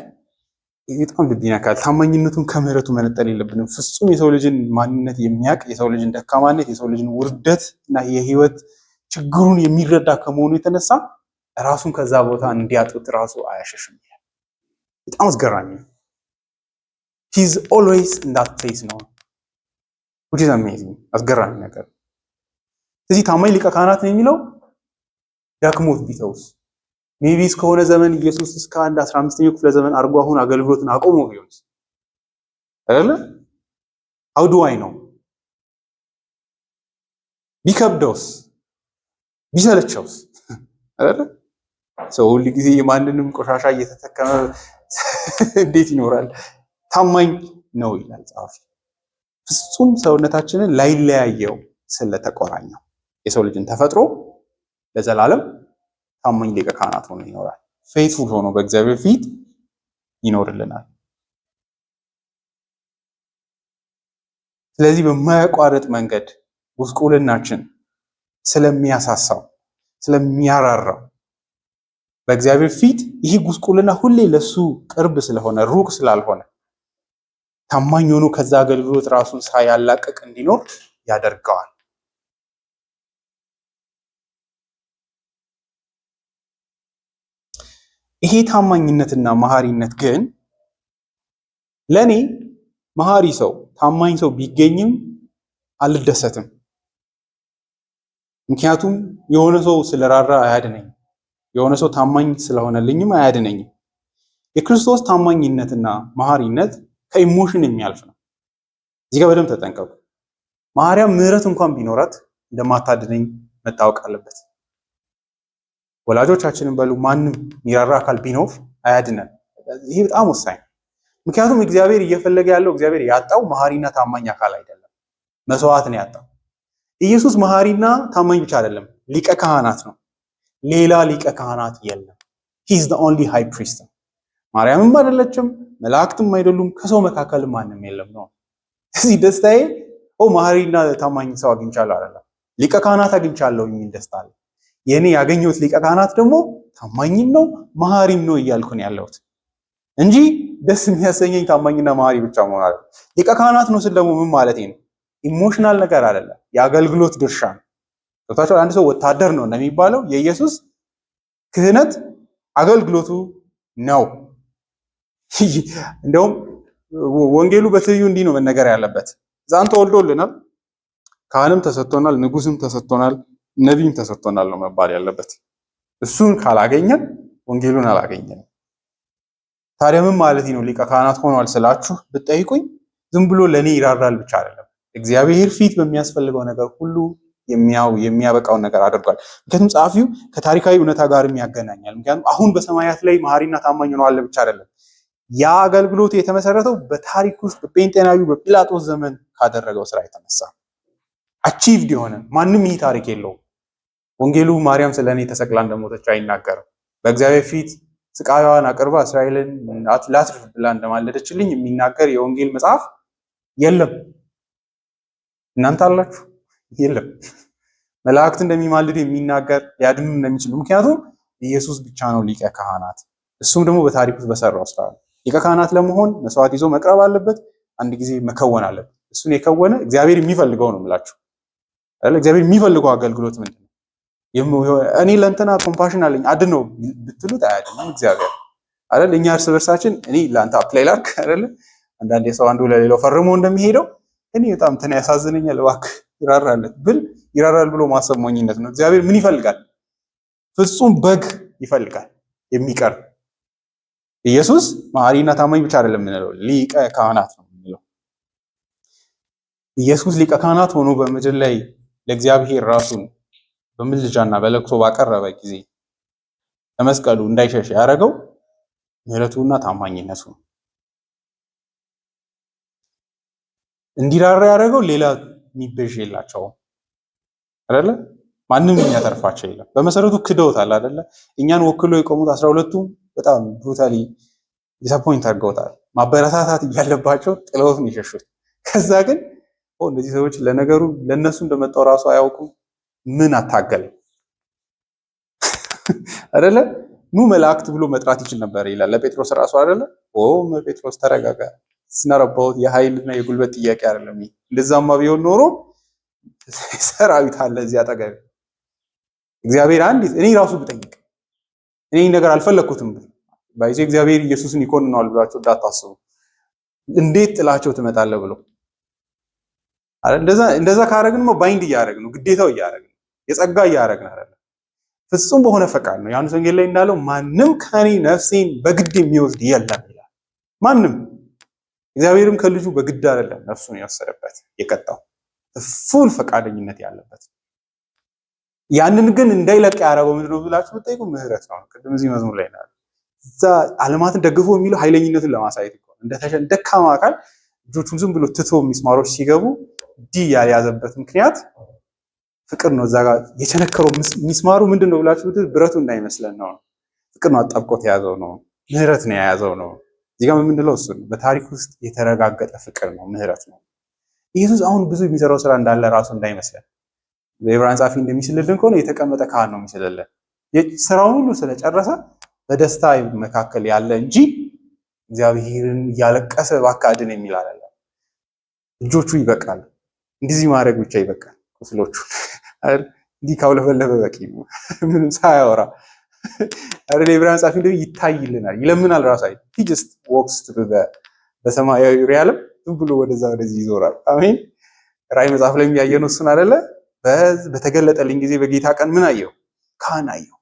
በጣም ልብ ይነካል። ታማኝነቱን ከምሕረቱ መነጠል የለብንም። ፍጹም የሰው ልጅን ማንነት የሚያውቅ የሰው ልጅን ደካማነት፣ የሰው ልጅን ውርደት እና የህይወት ችግሩን የሚረዳ ከመሆኑ የተነሳ ራሱን ከዛ ቦታ እንዲያጡት ራሱ አያሸሽም። በጣም አስገራሚ ነው። ሂዝ ኦልዌይስ ኢን ዳት ፕሌስ ነው which is amazing አስገራሚ ነገር። ስለዚህ ታማኝ ሊቀ ካህናት ነው የሚለው ዳክሞት ቢተውስ ሜቢ እስከሆነ ዘመን ኢየሱስ እስከ 15ኛው ክፍለ ዘመን አርጎ አሁን አገልግሎትን አቆሞ ቢሆንስ አይደለ? how do I know? ቢከብደውስ ቢሰለቸውስ አይደለ? ሰው ሁሉ ጊዜ የማንንም ቆሻሻ እየተተከመ እንዴት ይኖራል? ታማኝ ነው ይላል ጸሐፊ። ፍጹም ሰውነታችንን ላይለያየው ስለተቆራኘው የሰው ልጅን ተፈጥሮ ለዘላለም ታማኝ ሊቀ ካህናት ሆኖ ይኖራል። ፌይትፉል ሆኖ በእግዚአብሔር ፊት ይኖርልናል። ስለዚህ በማያቋርጥ መንገድ ጉስቁልናችን ስለሚያሳሳው ስለሚያራራው በእግዚአብሔር ፊት ይህ ጉስቁልና ሁሌ ለሱ ቅርብ ስለሆነ ሩቅ ስላልሆነ ታማኝ ሆኖ ከዛ አገልግሎት ራሱን ሳያላቅቅ እንዲኖር ያደርገዋል። ይሄ ታማኝነትና መሐሪነት ግን ለኔ መሐሪ ሰው ታማኝ ሰው ቢገኝም አልደሰትም። ምክንያቱም የሆነ ሰው ስለራራ አያድነኝም። የሆነ ሰው ታማኝ ስለሆነልኝም አያድነኝም። የክርስቶስ ታማኝነትና መሐሪነት ከኢሞሽን የሚያልፍ ነው። እዚህ ጋር በደንብ ተጠንቀቁ። ማርያም ምሕረት እንኳን ቢኖራት እንደማታድነኝ መታወቅ አለበት። ወላጆቻችንን በሉ ማንም የሚራራ አካል ቢኖር አያድነን። ይሄ በጣም ወሳኝ ነው። ምክንያቱም እግዚአብሔር እየፈለገ ያለው እግዚአብሔር ያጣው መሐሪና ታማኝ አካል አይደለም፣ መስዋዕት ነው ያጣው። ኢየሱስ መሐሪና ታማኝ ብቻ አይደለም፣ ሊቀ ካህናት ነው። ሌላ ሊቀ ካህናት የለም። he is the only high priest። ማርያምም አይደለችም፣ መላእክትም አይደሉም፣ ከሰው መካከል ማንም የለም ነው። እዚህ ደስታዬ መሐሪና ታማኝ ሰው አግኝቻለሁ አይደለም፣ ሊቀ ካህናት አግኝቻለሁ የሚል ደስታ አለ። የኔ ያገኘሁት ሊቀ ካህናት ደግሞ ታማኝም ነው መሐሪም ነው እያልኩ ነው ያለሁት እንጂ ደስ የሚያሰኘኝ ታማኝና መሐሪ ብቻ መሆን አይደለም። ሊቀ ካህናት ነው ስል ደግሞ ምን ማለት ነው? ኢሞሽናል ነገር አይደለም፣ የአገልግሎት ድርሻ ነው። ቶታቸው አንድ ሰው ወታደር ነው እንደሚባለው የኢየሱስ ክህነት አገልግሎቱ ነው። እንደውም ወንጌሉ በትይዩ እንዲህ ነው መነገር ያለበት። ዛን ተወልዶልናል፣ ካህንም ተሰጥቶናል፣ ንጉስም ተሰጥቶናል፣ ነቢይም ተሰጥቶናል ነው መባል ያለበት። እሱን ካላገኘን ወንጌሉን አላገኘንም። ታዲያ ምን ማለት ነው? ሊቀ ካህናት ሆኗል ስላችሁ ብትጠይቁኝ ዝም ብሎ ለኔ ይራራል ብቻ አይደለም፣ እግዚአብሔር ፊት በሚያስፈልገው ነገር ሁሉ የሚያበቃውን ነገር አድርጓል። ምክንያቱም ጸሐፊው ከታሪካዊ እውነታ ጋርም ያገናኛል። ምክንያቱም አሁን በሰማያት ላይ መሐሪና ታማኝ ሆኗል ብቻ አይደለም፣ ያ አገልግሎት የተመሰረተው በታሪክ ውስጥ በጴንጤናዊ በጲላጦስ ዘመን ካደረገው ስራ የተነሳ አቺቭድ የሆነ ማንም ይህ ታሪክ የለውም። ወንጌሉ ማርያም ስለኔ ተሰቅላ እንደሞተች አይናገርም። በእግዚአብሔር ፊት ስቃዩዋን አቅርባ እስራኤልን ላትርፍ ብላ እንደማለደችልኝ የሚናገር የወንጌል መጽሐፍ የለም። እናንተ አላችሁ? የለም። መላእክት እንደሚማልዱ የሚናገር ሊያድኑ እንደሚችሉ፣ ምክንያቱም ኢየሱስ ብቻ ነው ሊቀ ካህናት። እሱም ደግሞ በታሪክ ውስጥ በሰራው ስራ ነው። ሊቀ ካህናት ለመሆን መስዋዕት ይዞ መቅረብ አለበት፣ አንድ ጊዜ መከወን አለበት። እሱን የከወነ እግዚአብሔር የሚፈልገው ነው የምላችሁ አይደል? እግዚአብሔር የሚፈልገው አገልግሎት ምንድን ነው? እኔ ለእንትና ኮምፓሽን አለኝ አድነው ብትሉት አያድንም እግዚአብሔር አይደል? እኛ እርስ በርሳችን እኔ ለአንተ አፕላይ ላድርግ አይደል? አንዳንዴ ሰው አንዱ ለሌላው ፈርሞ እንደሚሄደው እኔ በጣም እንትና ያሳዝነኛል እባክህ ይራራለት ብል ይራራል ብሎ ማሰብ ሞኝነት ነው። እግዚአብሔር ምን ይፈልጋል? ፍጹም በግ ይፈልጋል የሚቀርብ። ኢየሱስ መሐሪና ታማኝ ብቻ አይደለም የምንለው፣ ሊቀ ካህናት ነው የምንለው። ኢየሱስ ሊቀ ካህናት ሆኖ በምድር ላይ ለእግዚአብሔር ራሱን በምልጃና በለቅሶ ባቀረበ ጊዜ ለመስቀሉ እንዳይሸሽ ያደረገው ምሕረቱና ታማኝነቱ ነው። እንዲራራ ያደረገው ሌላ የሚበዥ የላቸውም አይደለ? ማንም የሚያተርፋቸው የለም። በመሰረቱ ክደውታል አይደለ? እኛን ወክሎ የቆሙት 12ቱ በጣም ብሩታሊ ዲስአፖይንት አድርገውታል። ማበረታታት እያለባቸው ጥለውት ነው የሸሹት። ከዛ ግን እነዚህ ሰዎች ለነገሩ ለነሱ እንደመጣው ራሱ አያውቁም። ምን አታገለ አይደለ? ኑ መላእክት ብሎ መጥራት ይችል ነበር ይላል ለጴጥሮስ ራሱ አይደለ? ጴጥሮስ ተረጋጋ። ስናረባው የኃይልና የጉልበት ጥያቄ አይደለም። እንደዛማ ቢሆን ኖሮ ሰራዊት አለ እዚህ አጠገብ። እግዚአብሔር አንዲት እኔ ራሱ ብጠይቅ እኔ ነገር አልፈለኩትም ባይዜ እግዚአብሔር ኢየሱስን ይኮንነዋል ብላችሁ እንዳታስቡ። እንዴት ጥላቸው ትመጣለህ ብሎ እንደዛ ካረግንማ ባይንድ እያደረግን ነው፣ ግዴታው እያደረግን ነው፣ የጸጋ እያደረግን አይደለም። ፍጹም በሆነ ፈቃድ ነው። ዮሐንስ ወንጌል ላይ እንዳለው ማንም ከኔ ነፍሴን በግድ የሚወስድ የለም ይላል። ማንም እግዚአብሔርም ከልጁ በግድ አይደለም ነፍሱን የወሰደበት የቀጣው ፉል ፈቃደኝነት ያለበት። ያንን ግን እንዳይለቅ ያደረገው ምንድነው ብላችሁ ብትጠይቁ ምህረት ነው። ቅድም እዚህ መዝሙር ላይ ነው እዛ ዓለማትን ደግፎ የሚለው ኃይለኝነትን ለማሳየት ነው። ደካማ አካል ልጆቹን ዝም ብሎ ትቶ ሚስማሮች ሲገቡ ያልያዘበት ምክንያት ፍቅር ነው። እዛ ጋር የቸነከረው ሚስማሩ ምንድነው ብላችሁ ብትል ብረቱ እንዳይመስለን ነው። ፍቅር ነው አጣብቆት የያዘው ነው። ምህረት ነው የያዘው ነው። እዚህ ጋር የምንለው እሱ ነው። በታሪክ ውስጥ የተረጋገጠ ፍቅር ነው፣ ምህረት ነው። ኢየሱስ አሁን ብዙ የሚሰራው ስራ እንዳለ ራሱ እንዳይመስለን። በዕብራውያን ጻፊ እንደሚስልልን ከሆነ የተቀመጠ ካህን ነው የሚስልልን። ስራውን ሁሉ ስለጨረሰ በደስታ መካከል ያለ እንጂ እግዚአብሔርን እያለቀሰ እባክህ አድን የሚል አይደለም። ልጆቹ ይበቃል፣ እንደዚህ ማድረግ ብቻ ይበቃል። ቁስሎቹ እንዲህ ካውለበለበ በቂ ነው፣ ምንም ሳያወራ አይደል? ዕብራውያን ጻፊ እንደዚህ ይታይልናል፣ ይለምናል። ራሱ አይ he just walks through በሰማያዊ ሪያልም ዝም ብሎ ወደዛ ወደዚህ ይዞራል። አሜን። ራእይ መጽሐፍ ላይ ያየነው እሱን አይደለ? በተገለጠልኝ ጊዜ በጌታ ቀን ምን አየው? ካህን አየው፣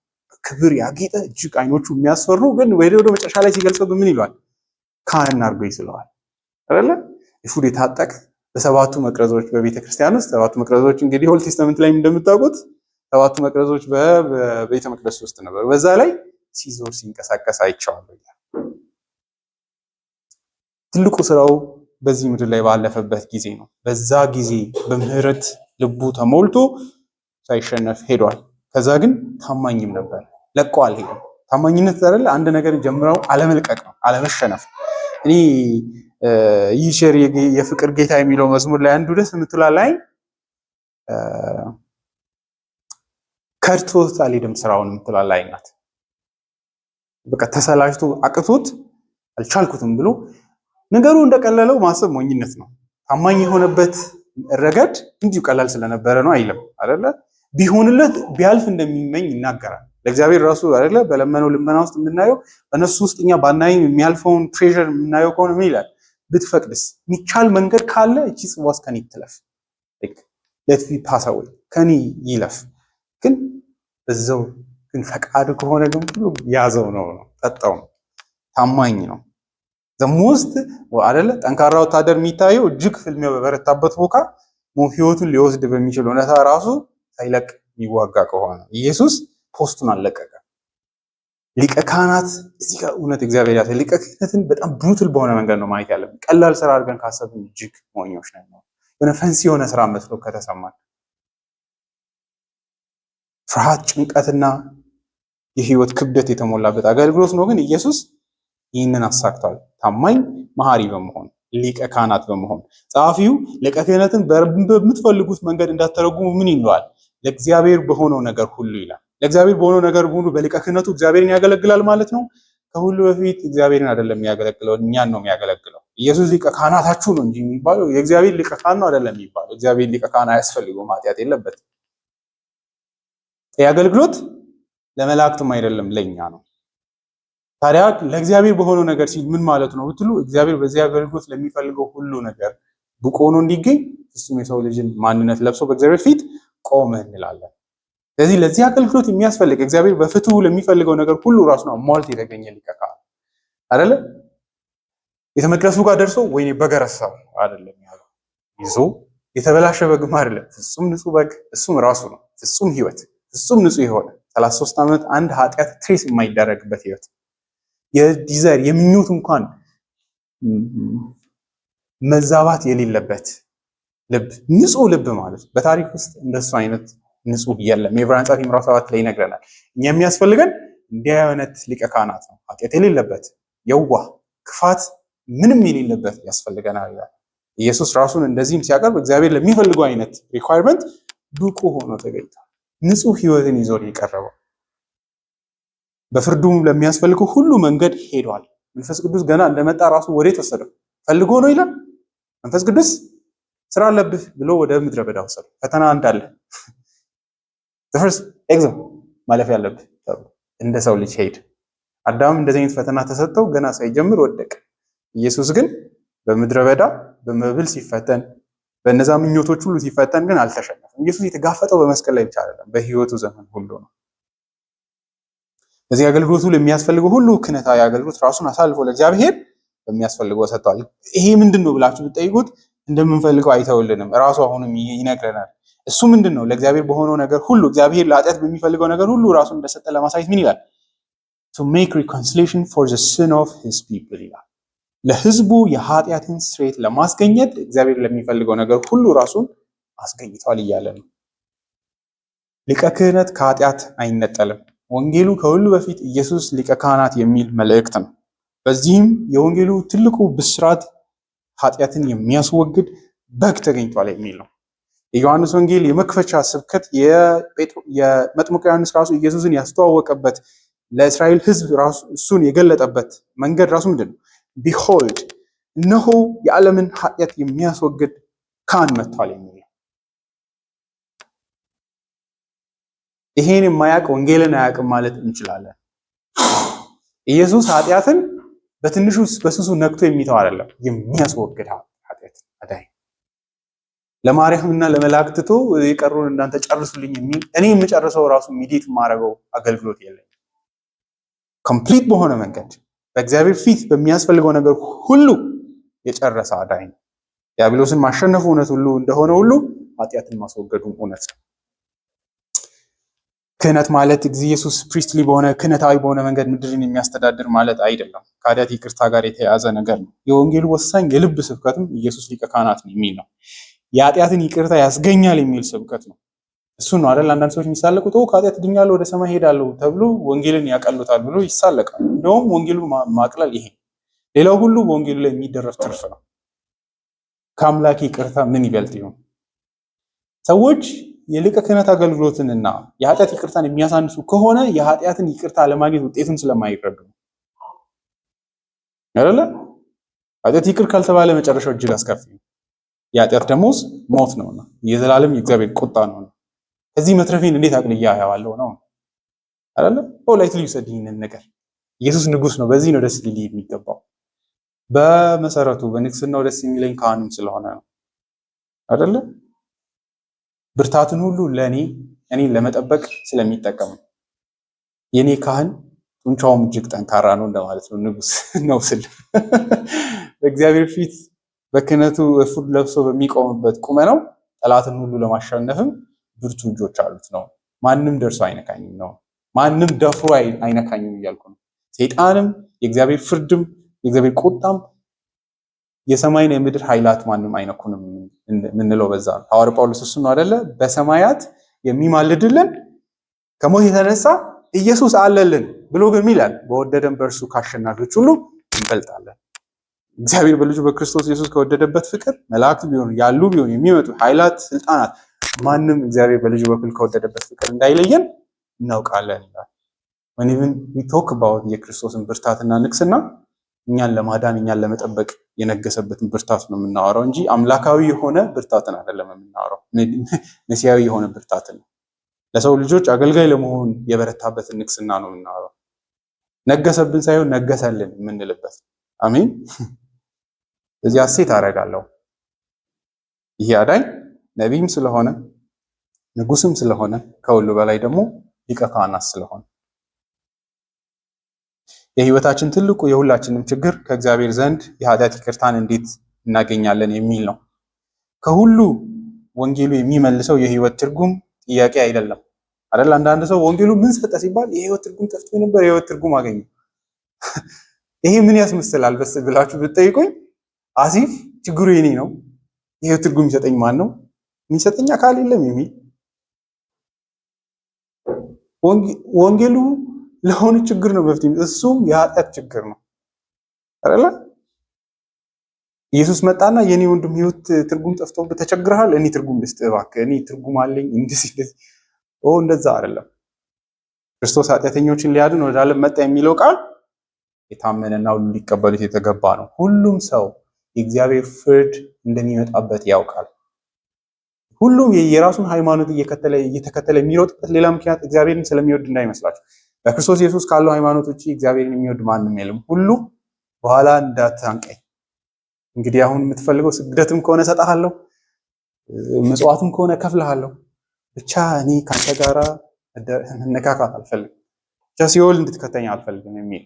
ክብር ያጌጠ እጅግ አይኖቹ የሚያስፈሩ። ግን ወደ መጨረሻ ላይ ሲገልጸው ምን ይሏል? ካህን አድርጎ ይስለዋል አይደለ? ኤፉድ የታጠቀ በሰባቱ መቅረዞች በቤተ ክርስቲያን ውስጥ ሰባቱ መቅረዞች እንግዲህ ኦልድ ቴስተመንት ላይ እንደምታውቁት ሰባቱ መቅረዞች በቤተ መቅደስ ውስጥ ነበር። በዛ ላይ ሲዞር ሲንቀሳቀስ አይቼዋለሁ። ትልቁ ስራው በዚህ ምድር ላይ ባለፈበት ጊዜ ነው። በዛ ጊዜ በምህረት ልቡ ተሞልቶ ሳይሸነፍ ሄዷል። ከዛ ግን ታማኝም ነበር፣ ለቆ አልሄድም። ታማኝነት አይደለ? አንድ ነገር ጀምረው አለመልቀቅ ነው፣ አለመሸነፍ። እኔ ይሽር የፍቅር ጌታ የሚለው መዝሙር ላይ አንዱ ደስ የምትላ ላይ ከድቶት አልሄድም ስራውን የምትላ ላይ ናት። በቃ ተሰላችቶ አቅቶት አልቻልኩትም ብሎ ነገሩ እንደቀለለው ማሰብ ሞኝነት ነው። ታማኝ የሆነበት ረገድ እንዲሁ ቀላል ስለነበረ ነው አይልም አይደለ? ቢሆንለት ቢያልፍ እንደሚመኝ ይናገራል። ለእግዚአብሔር ራሱ አይደለ? በለመነው ልመና ውስጥ የምናየው በእነሱ ውስጥ እኛ ባናይም የሚያልፈውን ትሬዠር የምናየው ከሆነ ምን ይላል? ብትፈቅድስ የሚቻል መንገድ ካለ እቺ ጽዋስ ከኔ ትለፍ፣ ሌት ሚ ፓስ አዌይ ከኔ ይለፍ። ግን በዛው ግን ፈቃድ ከሆነ ግን ሁሉ ያዘው ነው ጠጣው ነው። ታማኝ ነው። ዘሞስት አይደለ? ጠንካራ ወታደር የሚታየው እጅግ ፍልሚያው በበረታበት ቦታ ህይወቱን ሊወስድ በሚችል ሁኔታ ራሱ ሳይለቅ የሚዋጋ ከሆነ ኢየሱስ ፖስቱን አለቀቀ። ሊቀ ካህናት እዚህ ጋር እውነት እግዚአብሔር ያለ ሊቀ ክህነትን በጣም ብሩትል በሆነ መንገድ ነው ማየት ያለብን። ቀላል ስራ አድርገን ካሰብን እጅግ ሞኞች ነን። የሆነ ፈንሲ የሆነ ስራ መስሎ ከተሰማን ፍርሃት፣ ጭንቀትና የህይወት ክብደት የተሞላበት አገልግሎት ነው። ግን ኢየሱስ ይህንን አሳክቷል። ታማኝ መሐሪ በመሆን ሊቀ ካህናት በመሆን ጸሐፊው ሊቀ ክህነትን በምትፈልጉት መንገድ እንዳትተረጉሙ ምን ይለዋል? ለእግዚአብሔር በሆነው ነገር ሁሉ ይላል። ለእግዚአብሔር በሆነው ነገር ሁሉ በሊቀ ክህነቱ እግዚአብሔርን ያገለግላል ማለት ነው። ከሁሉ በፊት እግዚአብሔርን አይደለም የሚያገለግለው፣ እኛን ነው የሚያገለግለው። ኢየሱስ ሊቀ ካህናታችሁ ነው እንጂ የሚባለው የእግዚአብሔር ሊቀ ካህን ነው አይደለም የሚባለው። እግዚአብሔር ሊቀ ካህን አያስፈልገውም፣ ኃጢአት የለበትም። የአገልግሎት ለመላእክትም አይደለም ለኛ ነው። ታዲያ ለእግዚአብሔር በሆነው ነገር ሲል ምን ማለት ነው ብትሉ እግዚአብሔር በዚህ አገልግሎት ለሚፈልገው ሁሉ ነገር ብቁ ሆኖ እንዲገኝ እሱም የሰው ልጅን ማንነት ለብሶ በእግዚአብሔር ፊት ቆመ እንላለን። ስለዚህ ለዚህ አገልግሎት የሚያስፈልግ እግዚአብሔር በፍትሁ ለሚፈልገው ነገር ሁሉ ራሱ ነው ሟልት የተገኘ ሊቀ ካህን አይደለ? ቤተ መቅደሱ ጋር ደርሶ ወይኔ በገረሳው አይደለም ያለው፣ ይዞ የተበላሸ በግም አይደለም፣ ፍጹም ንጹህ በግ እሱም ራሱ ነው። ፍጹም ህይወት፣ ፍጹም ንጹህ የሆነ 33 ዓመት አንድ ኃጢአት ትሬስ የማይደረግበት ህይወት፣ የዲዛይር የምኞት እንኳን መዛባት የሌለበት ልብ፣ ንጹህ ልብ ማለት በታሪክ ውስጥ እንደሱ አይነት ንጹህ የለም። የዕብራውያን ጻፊ ምዕራፍ 7 ላይ ይነግረናል። እኛ የሚያስፈልገን እንዲህ አይነት ሊቀ ካህናት ነው። ኃጢአት የሌለበት የዋህ ክፋት ምንም የሌለበት ያስፈልገናል ይላል። ኢየሱስ ራሱን እንደዚህም ሲያቀርብ እግዚአብሔር ለሚፈልገው አይነት ሪኳየርመንት ብቁ ሆኖ ተገኝቷል። ንጹህ ህይወትን ይዞ የቀረበው በፍርዱም ለሚያስፈልገው ሁሉ መንገድ ሄዷል። መንፈስ ቅዱስ ገና እንደመጣ ራሱ ወዴት ወሰደው? ፈልጎ ነው ይላል። መንፈስ ቅዱስ ስራ አለብህ ብሎ ወደ ምድረ በዳ ወሰደው። ፈተና እንዳለ ፈርስት ኤግዛም ማለፍ ያለብህ እንደ ሰው ልጅ ሄድ። አዳም እንደዚህ አይነት ፈተና ተሰጠው፣ ገና ሳይጀምር ወደቀ። ኢየሱስ ግን በምድረ በዳ በመብል ሲፈተን በእነዛ ምኞቶች ሁሉ ሲፈተን ግን አልተሸነፈም። ኢየሱስ የተጋፈጠው በመስቀል ላይ ብቻ አይደለም፣ በህይወቱ ዘመን ሁሉ ነው። በዚህ አገልግሎቱ ለሚያስፈልገው ሁሉ ክህነታዊ አገልግሎት ራሱን አሳልፎ ለእግዚአብሔር በሚያስፈልገው ሰጥቷል። ይሄ ምንድን ነው ብላችሁ ብትጠይቁት እንደምንፈልገው አይተውልንም። ራሱ አሁንም ይነግረናል። እሱ ምንድን ነው? ለእግዚአብሔር በሆነው ነገር ሁሉ እግዚአብሔር ለኃጢአት በሚፈልገው ነገር ሁሉ ራሱን እንደሰጠ ለማሳየት ምን ይላል? to make reconciliation for the sin of his people ይላል። ለህዝቡ የኃጢአትን ስርየት ለማስገኘት እግዚአብሔር ለሚፈልገው ነገር ሁሉ ራሱን አስገኝቷል እያለ ነው። ሊቀ ክህነት ከኃጢአት አይነጠልም። ወንጌሉ ከሁሉ በፊት ኢየሱስ ሊቀ ካህናት የሚል መልእክት ነው። በዚህም የወንጌሉ ትልቁ ብስራት ኃጢአትን የሚያስወግድ በግ ተገኝቷል የሚል ነው። የዮሐንስ ወንጌል የመክፈቻ ስብከት የመጥምቁ ዮሐንስ ራሱ ኢየሱስን ያስተዋወቀበት ለእስራኤል ህዝብ ራሱ እሱን የገለጠበት መንገድ ራሱ ምንድን ነው? ቢሆልድ እነሆ የዓለምን ኃጢአት የሚያስወግድ ካህን መጥቷል የሚል ነው። ይሄን የማያውቅ ወንጌልን አያውቅም ማለት እንችላለን። ኢየሱስ ኃጢአትን በትንሹ በስሱ ነክቶ የሚተው አይደለም፣ የሚያስወግድ ኃጢአት አዳኝ። ለማርያምና ለመላእክት ትቶ የቀሩን እናንተ ጨርሱልኝ የሚል እኔ የምጨርሰው ራሱ ሚዲት የማደርገው አገልግሎት የለኝም። ኮምፕሊት በሆነ መንገድ በእግዚአብሔር ፊት በሚያስፈልገው ነገር ሁሉ የጨረሰ አዳኝ ነው። ዲያብሎስን ማሸነፉ እውነት ሁሉ እንደሆነ ሁሉ ኃጢአትን ማስወገዱ እውነት ነው። ክህነት ማለት ኢየሱስ ፕሪስትሊ በሆነ ክህነታዊ በሆነ መንገድ ምድርን የሚያስተዳድር ማለት አይደለም። ከኃጢአት ይቅርታ ጋር የተያያዘ ነገር ነው። የወንጌሉ ወሳኝ የልብ ስብከትም ኢየሱስ ሊቀ ካህናት ነው የሚል ነው። የኃጢአትን ይቅርታ ያስገኛል የሚል ስብከት ነው። እሱ ነው አይደል? አንዳንድ ሰዎች የሚሳለቁት ከኃጢአት ድኛለሁ ወደ ሰማይ ሄዳለሁ ተብሎ ወንጌልን ያቀሉታል ብሎ ይሳለቃል። እንደውም ወንጌሉን ማቅለል ይሄ ሌላው ሁሉ በወንጌሉ ላይ የሚደረፍ ትርፍ ነው። ከአምላክ ይቅርታ ምን ይበልጥ ይሆን? ሰዎች የሊቀ ክህነት አገልግሎትንና የኃጢአት ይቅርታን የሚያሳንሱ ከሆነ የኃጢአትን ይቅርታ ለማግኘት ውጤቱን ስለማይረዱ አይደለ? ኃጢአት ይቅር ካልተባለ መጨረሻው እጅግ አስከፊ ነው። የኃጢአት ደሞዝ ሞት ነውና የዘላለም የእግዚአብሔር ቁጣ ነውና ከዚህ መትረፌን እንዴት አቅልያ ያዋለው ነው አይደለ? ፖላይትሊ ይሰድ ይህንን ነገር ኢየሱስ ንጉስ ነው። በዚህ ነው ደስ ሊል የሚገባው። በመሰረቱ በንግስናው ደስ የሚለኝ ካህንም ስለሆነ ነው አይደለ? ብርታቱን ሁሉ እኔን ለመጠበቅ ስለሚጠቀም ነው። የኔ ካህን ጡንቻውም እጅግ ጠንካራ ነው እንደማለት ነው። ንጉስ ነው ስል በእግዚአብሔር ፊት በክህነቱ እፉድ ለብሶ በሚቆምበት ቁመናው ጠላትን ሁሉ ለማሸነፍም ብርቱ እጆች አሉት ነው። ማንም ደርሶ አይነካኝም ነው። ማንም ደፍሮ አይነካኝም እያልኩ ነው። ሰይጣንም የእግዚአብሔር ፍርድም የእግዚአብሔር ቁጣም የሰማይና የምድር ኃይላት ማንም አይነኩንም የምንለው በዛ ነው። ሐዋርያው ጳውሎስ እሱ ነው አይደለ? በሰማያት የሚማልድልን ከሞት የተነሳ ኢየሱስ አለልን ብሎ ግን ይላል በወደደን በእርሱ ካሸናፊዎች ሁሉ እንበልጣለን። እግዚአብሔር በልጁ በክርስቶስ ኢየሱስ ከወደደበት ፍቅር መላእክት ቢሆኑ ያሉ ቢሆኑ የሚመጡ ኃይላት፣ ስልጣናት ማንም እግዚአብሔር በልጁ በኩል ከወደደበት ፍቅር እንዳይለየን እናውቃለን ይላል። when even we talk about የክርስቶስን ብርታትና ንግስና እኛን ለማዳን እኛን ለመጠበቅ የነገሰበትን ብርታት ነው የምናወራው እንጂ አምላካዊ የሆነ ብርታትን አይደለም የምናወራው። መሲያዊ የሆነ ብርታትን ለሰው ልጆች አገልጋይ ለመሆን የበረታበትን ንግስና ነው የምናወራው። ነገሰብን ሳይሆን ነገሰልን የምንልበት። አሜን። በዚህ ሐሴት አደርጋለሁ። ይሄ አዳኝ ነቢይም ስለሆነ ንጉስም ስለሆነ ከሁሉ በላይ ደግሞ ሊቀ ካህናት ስለሆነ የህይወታችን ትልቁ የሁላችንም ችግር ከእግዚአብሔር ዘንድ የኃጢአት ይቅርታን እንዴት እናገኛለን የሚል ነው። ከሁሉ ወንጌሉ የሚመልሰው የህይወት ትርጉም ጥያቄ አይደለም አይደል? አንዳንድ ሰው ወንጌሉ ምን ሰጠ ሲባል የህይወት ትርጉም ጠፍቶ ነበር፣ የህይወት ትርጉም አገኘ። ይሄ ምን ያስመስላል ብላችሁ ብትጠይቁኝ አሲፍ ችግሩ የኔ ነው፣ የህይወት ትርጉም ይሰጠኝ ማን ነው? የሚሰጠኝ አካል የለም የሚል ወንጌሉ ለሆነ ችግር ነው መፍትሄ፣ እሱም የኃጢአት ችግር ነው አይደለ? ኢየሱስ መጣና የኔ ወንድም ህይወት ትርጉም ጠፍቶብህ ተቸግረሃል፣ እኔ ትርጉም ልስጥህ እባክህ፣ እኔ ትርጉም አለኝ እንደዚህ እንደዛ አይደለም። ክርስቶስ ኃጢአተኞችን ሊያድን ወደ ዓለም መጣ የሚለው ቃል የታመነና ሁሉ ሊቀበሉት የተገባ ነው። ሁሉም ሰው የእግዚአብሔር ፍርድ እንደሚመጣበት ያውቃል። ሁሉም የራሱን ሃይማኖት እየተከተለ የሚሮጥበት ሌላ ምክንያት እግዚአብሔርን ስለሚወድ እንዳይመስላችሁ። በክርስቶስ ኢየሱስ ካለው ሃይማኖት ውጪ እግዚአብሔርን የሚወድ ማንም የለም። ሁሉ በኋላ እንዳታንቀኝ፣ እንግዲህ አሁን የምትፈልገው ስግደትም ከሆነ እሰጥሃለሁ፣ ምጽዋትም ከሆነ እከፍልሃለሁ፣ ብቻ እኔ ካንተ ጋራ መነካካት አልፈልግም፣ ብቻ ሲኦል እንድትከተኝ አልፈልግም የሚል።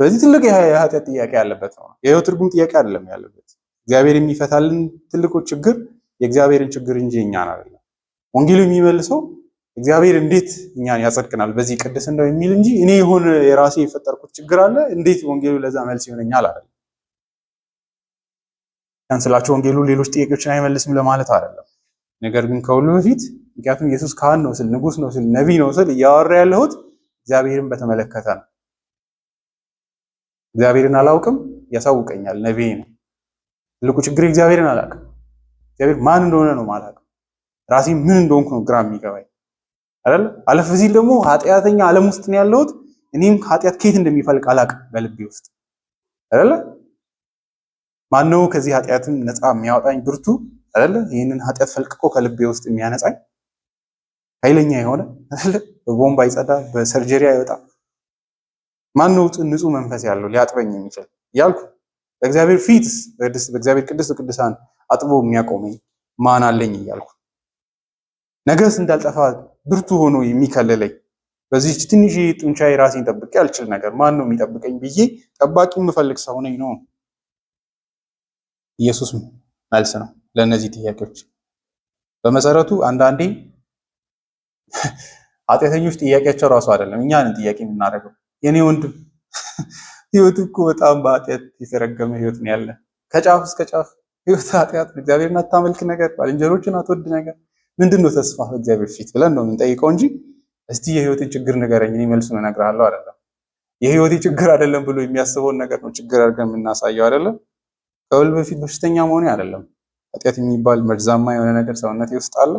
ስለዚህ ትልቅ የኃጢአት ጥያቄ ያለበት ነው። የህይወት ትርጉም ጥያቄ አይደለም ያለበት። እግዚአብሔር የሚፈታልን ትልቁ ችግር የእግዚአብሔርን ችግር እንጂ እኛን አይደለም። ወንጌሉ የሚመልሰው እግዚአብሔር እንዴት እኛን ያጸድቅናል በዚህ ቅድስናው የሚል እንጂ እኔ የሆነ የራሴ የፈጠርኩት ችግር አለ እንዴት ወንጌሉ ለዛ መልስ ይሆነኛል አይደለም። ያንስላችሁ ወንጌሉ ሌሎች ጥያቄዎችን አይመልስም ለማለት አይደለም። ነገር ግን ከሁሉ በፊት ምክንያቱም ኢየሱስ ካህን ነው ስል፣ ንጉስ ነው ስል፣ ነቢይ ነው ስል እያወራ ያለሁት እግዚአብሔርን በተመለከተ ነው። እግዚአብሔርን አላውቅም ያሳውቀኛል፣ ነቢይ ነው። ትልቁ ችግር እግዚአብሔርን አላውቅም። እግዚአብሔር ማን እንደሆነ ነው ማላውቅም። ራሴ ምን እንደሆንኩ ነው ግራ የሚገባኝ አይደል? አለፍ ሲል ደግሞ ኃጢአተኛ ዓለም ውስጥ ነው ያለሁት። እኔም ኃጢአት ከየት እንደሚፈልቅ አላውቅም በልቤ ውስጥ አይደል? ማነው ከዚህ ኃጢአትም ነፃ የሚያወጣኝ ብርቱ አይደል? ይህንን ኃጢአት ፈልቅቆ ከልቤ ውስጥ የሚያነጻኝ ኃይለኛ የሆነ አይደል? በቦምብ አይጸዳ፣ በሰርጀሪ አይወጣ። ማነው ንጹህ መንፈስ ያለው ሊያጥበኝ የሚችል እያልኩ በእግዚአብሔር ፊት በእግዚአብሔር ቅድስት ቅዱሳን አጥቦ የሚያቆመኝ ማን አለኝ እያልኩ ነገስ እንዳልጠፋ ብርቱ ሆኖ የሚከለለኝ በዚህች ትንሽ ጡንቻዬ ራሴን ጠብቄ አልችል ነገር ማን ነው የሚጠብቀኝ ብዬ ጠባቂ የምፈልግ ሰው ነኝ ነው። ኢየሱስ መልስ ነው ለእነዚህ ጥያቄዎች። በመሰረቱ አንዳንዴ ኃጢአተኞች ጥያቄያቸው ራሱ አይደለም፣ እኛ ነን ጥያቄ የምናደርገው። የኔ ወንድም ህይወት እኮ በጣም በኃጢአት የተረገመ ህይወት ነው ያለ፣ ከጫፍ እስከ ጫፍ ህይወት ኃጢአት ነው። እግዚአብሔርን አታመልክ ነገር፣ ባልንጀሮችን አትወድ ነገር፣ ምንድን ነው ተስፋ በእግዚአብሔር ፊት ብለን ነው የምንጠይቀው እንጂ እስቲ የህይወቴ ችግር ንገረኝ እኔ መልሱን እነግርሃለሁ አይደለም። የህይወቴ ችግር አይደለም ብሎ የሚያስበውን ነገር ነው ችግር አድርገን የምናሳየው አይደለም። ከሁሉ በፊት በሽተኛ መሆኔ አይደለም፣ ኃጢአት የሚባል መርዛማ የሆነ ነገር ሰውነቴ ውስጥ አለ።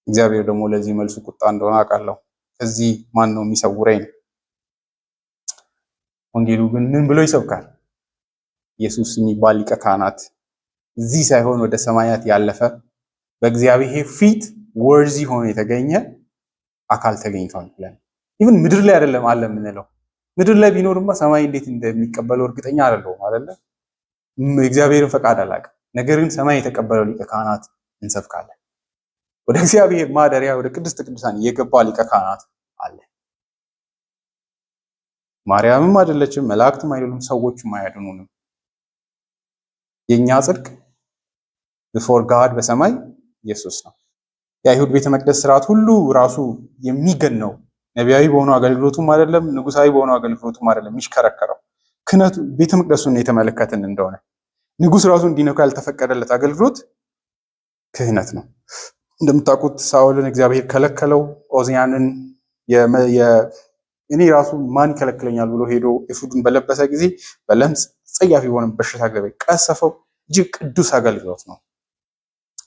እግዚአብሔር ደግሞ ለዚህ መልሱ ቁጣ እንደሆነ አውቃለሁ። ከዚህ ማን ነው የሚሰውረኝ? ወንጌሉ ግን ምን ብሎ ይሰብካል? ኢየሱስ የሚባል ሊቀ ካህናት እዚህ ሳይሆን ወደ ሰማያት ያለፈ በእግዚአብሔር ፊት ወርዚ ሆኖ የተገኘ አካል ተገኝቷል ብለን ኢቭን ምድር ላይ አይደለም አለ የምንለው። ምድር ላይ ቢኖርማ ሰማይ እንዴት እንደሚቀበለው እርግጠኛ አይደለሁም አይደለ? እግዚአብሔርን ፈቃድ አላውቅም። ነገር ግን ሰማይ የተቀበለው ሊቀ ካህናት እንሰብካለን። ወደ እግዚአብሔር ማደሪያ ወደ ቅድስት ቅዱሳን የገባ ሊቀ ካህናት አለ። ማርያምም አይደለችም፣ መላእክትም አይደሉም፣ ሰዎችም አያድኑንም። የኛ ጽድቅ before God በሰማይ ኢየሱስ ነው። የአይሁድ ቤተ መቅደስ ስርዓት ሁሉ ራሱ የሚገነው ነቢያዊ በሆነው አገልግሎቱም አይደለም፣ ንጉሳዊ በሆነው አገልግሎቱም አይደለም የሚሽከረከረው ክህነቱ ቤተ መቅደሱን የተመለከትን እንደሆነ ንጉስ ራሱ እንዲነካ ያልተፈቀደለት አገልግሎት ክህነት ነው። እንደምታውቁት ሳኦልን እግዚአብሔር ከለከለው። ኦዚያንን እኔ ራሱ ማን ይከለክለኛል ብሎ ሄዶ ኤፉዱን በለበሰ ጊዜ በለምጽ ጸያፍ የሆነ በሽታ ገበ ቀሰፈው። እጅግ ቅዱስ አገልግሎት ነው።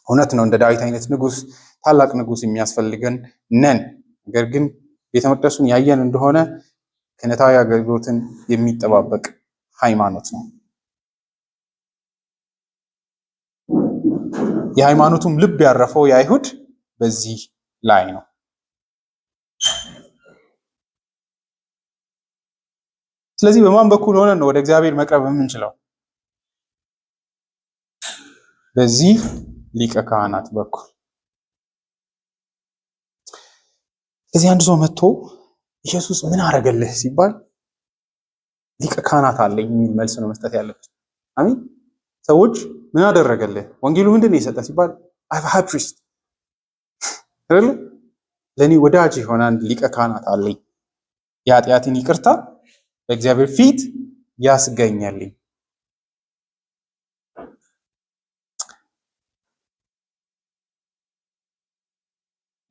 እውነት ነው፣ እንደ ዳዊት አይነት ንጉስ ታላቅ ንጉስ የሚያስፈልገን ነን። ነገር ግን ቤተ መቅደሱን ያየን እንደሆነ ክህነታዊ አገልግሎትን የሚጠባበቅ ሃይማኖት ነው። የሃይማኖቱም ልብ ያረፈው የአይሁድ በዚህ ላይ ነው። ስለዚህ በማን በኩል ሆነን ነው ወደ እግዚአብሔር መቅረብ የምንችለው? በዚህ ሊቀ ካህናት በኩል። ስለዚህ አንድ ሰው መጥቶ ኢየሱስ ምን አደረገልህ ሲባል ሊቀ ካህናት አለኝ የሚል መልስ ነው መስጠት ያለበት። አሜን። ሰዎች ምን አደረገልህ፣ ወንጌሉ ምንድን ነው የሰጠ ሲባል አይ ሃቭ ፕሪስት አይደል? ለኔ ወዳጅ የሆነ አንድ ሊቀ ካህናት አለኝ፣ የኃጢአትን ይቅርታ በእግዚአብሔር ፊት ያስገኛልኝ።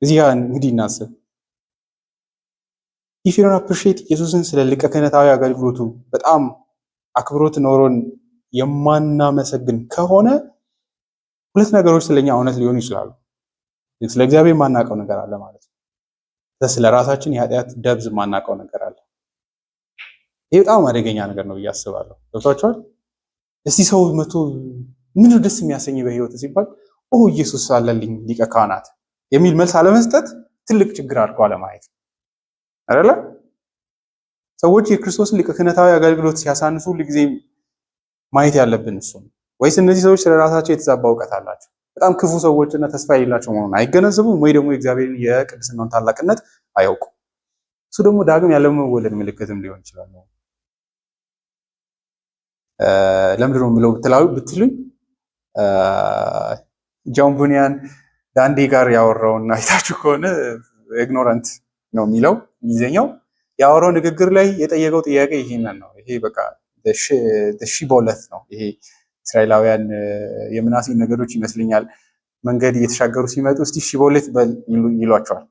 እዚህ እንግዲህ እናስብ። if you don't appreciate ኢየሱስን ስለ ሊቀ ክህነታዊ አገልግሎቱ በጣም አክብሮት ኖሮን የማናመሰግን ከሆነ ሁለት ነገሮች ስለኛ እውነት ሊሆኑ ይችላሉ። ስለ እግዚአብሔር የማናውቀው ነገር አለ ማለት ነው። ስለ ራሳችን የኃጢአት ደብዝ የማናውቀው ነገር አለ። ይህ በጣም አደገኛ ነገር ነው ብዬ አስባለሁ። ገብቷችኋል? እስቲ ሰው መቶ ምን ደስ የሚያሰኝ በህይወት ሲባል ኢየሱስ አለልኝ ሊቀ ካህናት የሚል መልስ አለመስጠት ትልቅ ችግር አድርጎ አለማየት አይደለ? ሰዎች የክርስቶስን ሊቀ ክህነታዊ አገልግሎት ሲያሳንሱ ሁልጊዜ ማየት ያለብን እሱ ነው። ወይስ እነዚህ ሰዎች ስለራሳቸው የተዛባ እውቀት አላቸው፣ በጣም ክፉ ሰዎችና ተስፋ የሌላቸው መሆኑን አይገነዘቡም፣ ወይ ደግሞ የእግዚአብሔርን የቅድስናውን ታላቅነት አያውቁም። እሱ ደግሞ ዳግም ያለመወለድ ምልክትም ሊሆን ይችላል። ለምንድን ነው የምለው ብትሉኝ ጆን ቡኒያን ዳንዴ ጋር ያወራውና አይታችሁ ከሆነ ኢግኖራንት ነው የሚለው እንግሊዝኛው ያወራው ንግግር ላይ የጠየቀው ጥያቄ ይሄንን ነው። ይሄ በቃ ሺቦለት ነው። ይሄ እስራኤላውያን የምናሴ ነገዶች ይመስለኛል መንገድ እየተሻገሩ ሲመጡ እስቲ ሺቦለት በል ይሏቸዋል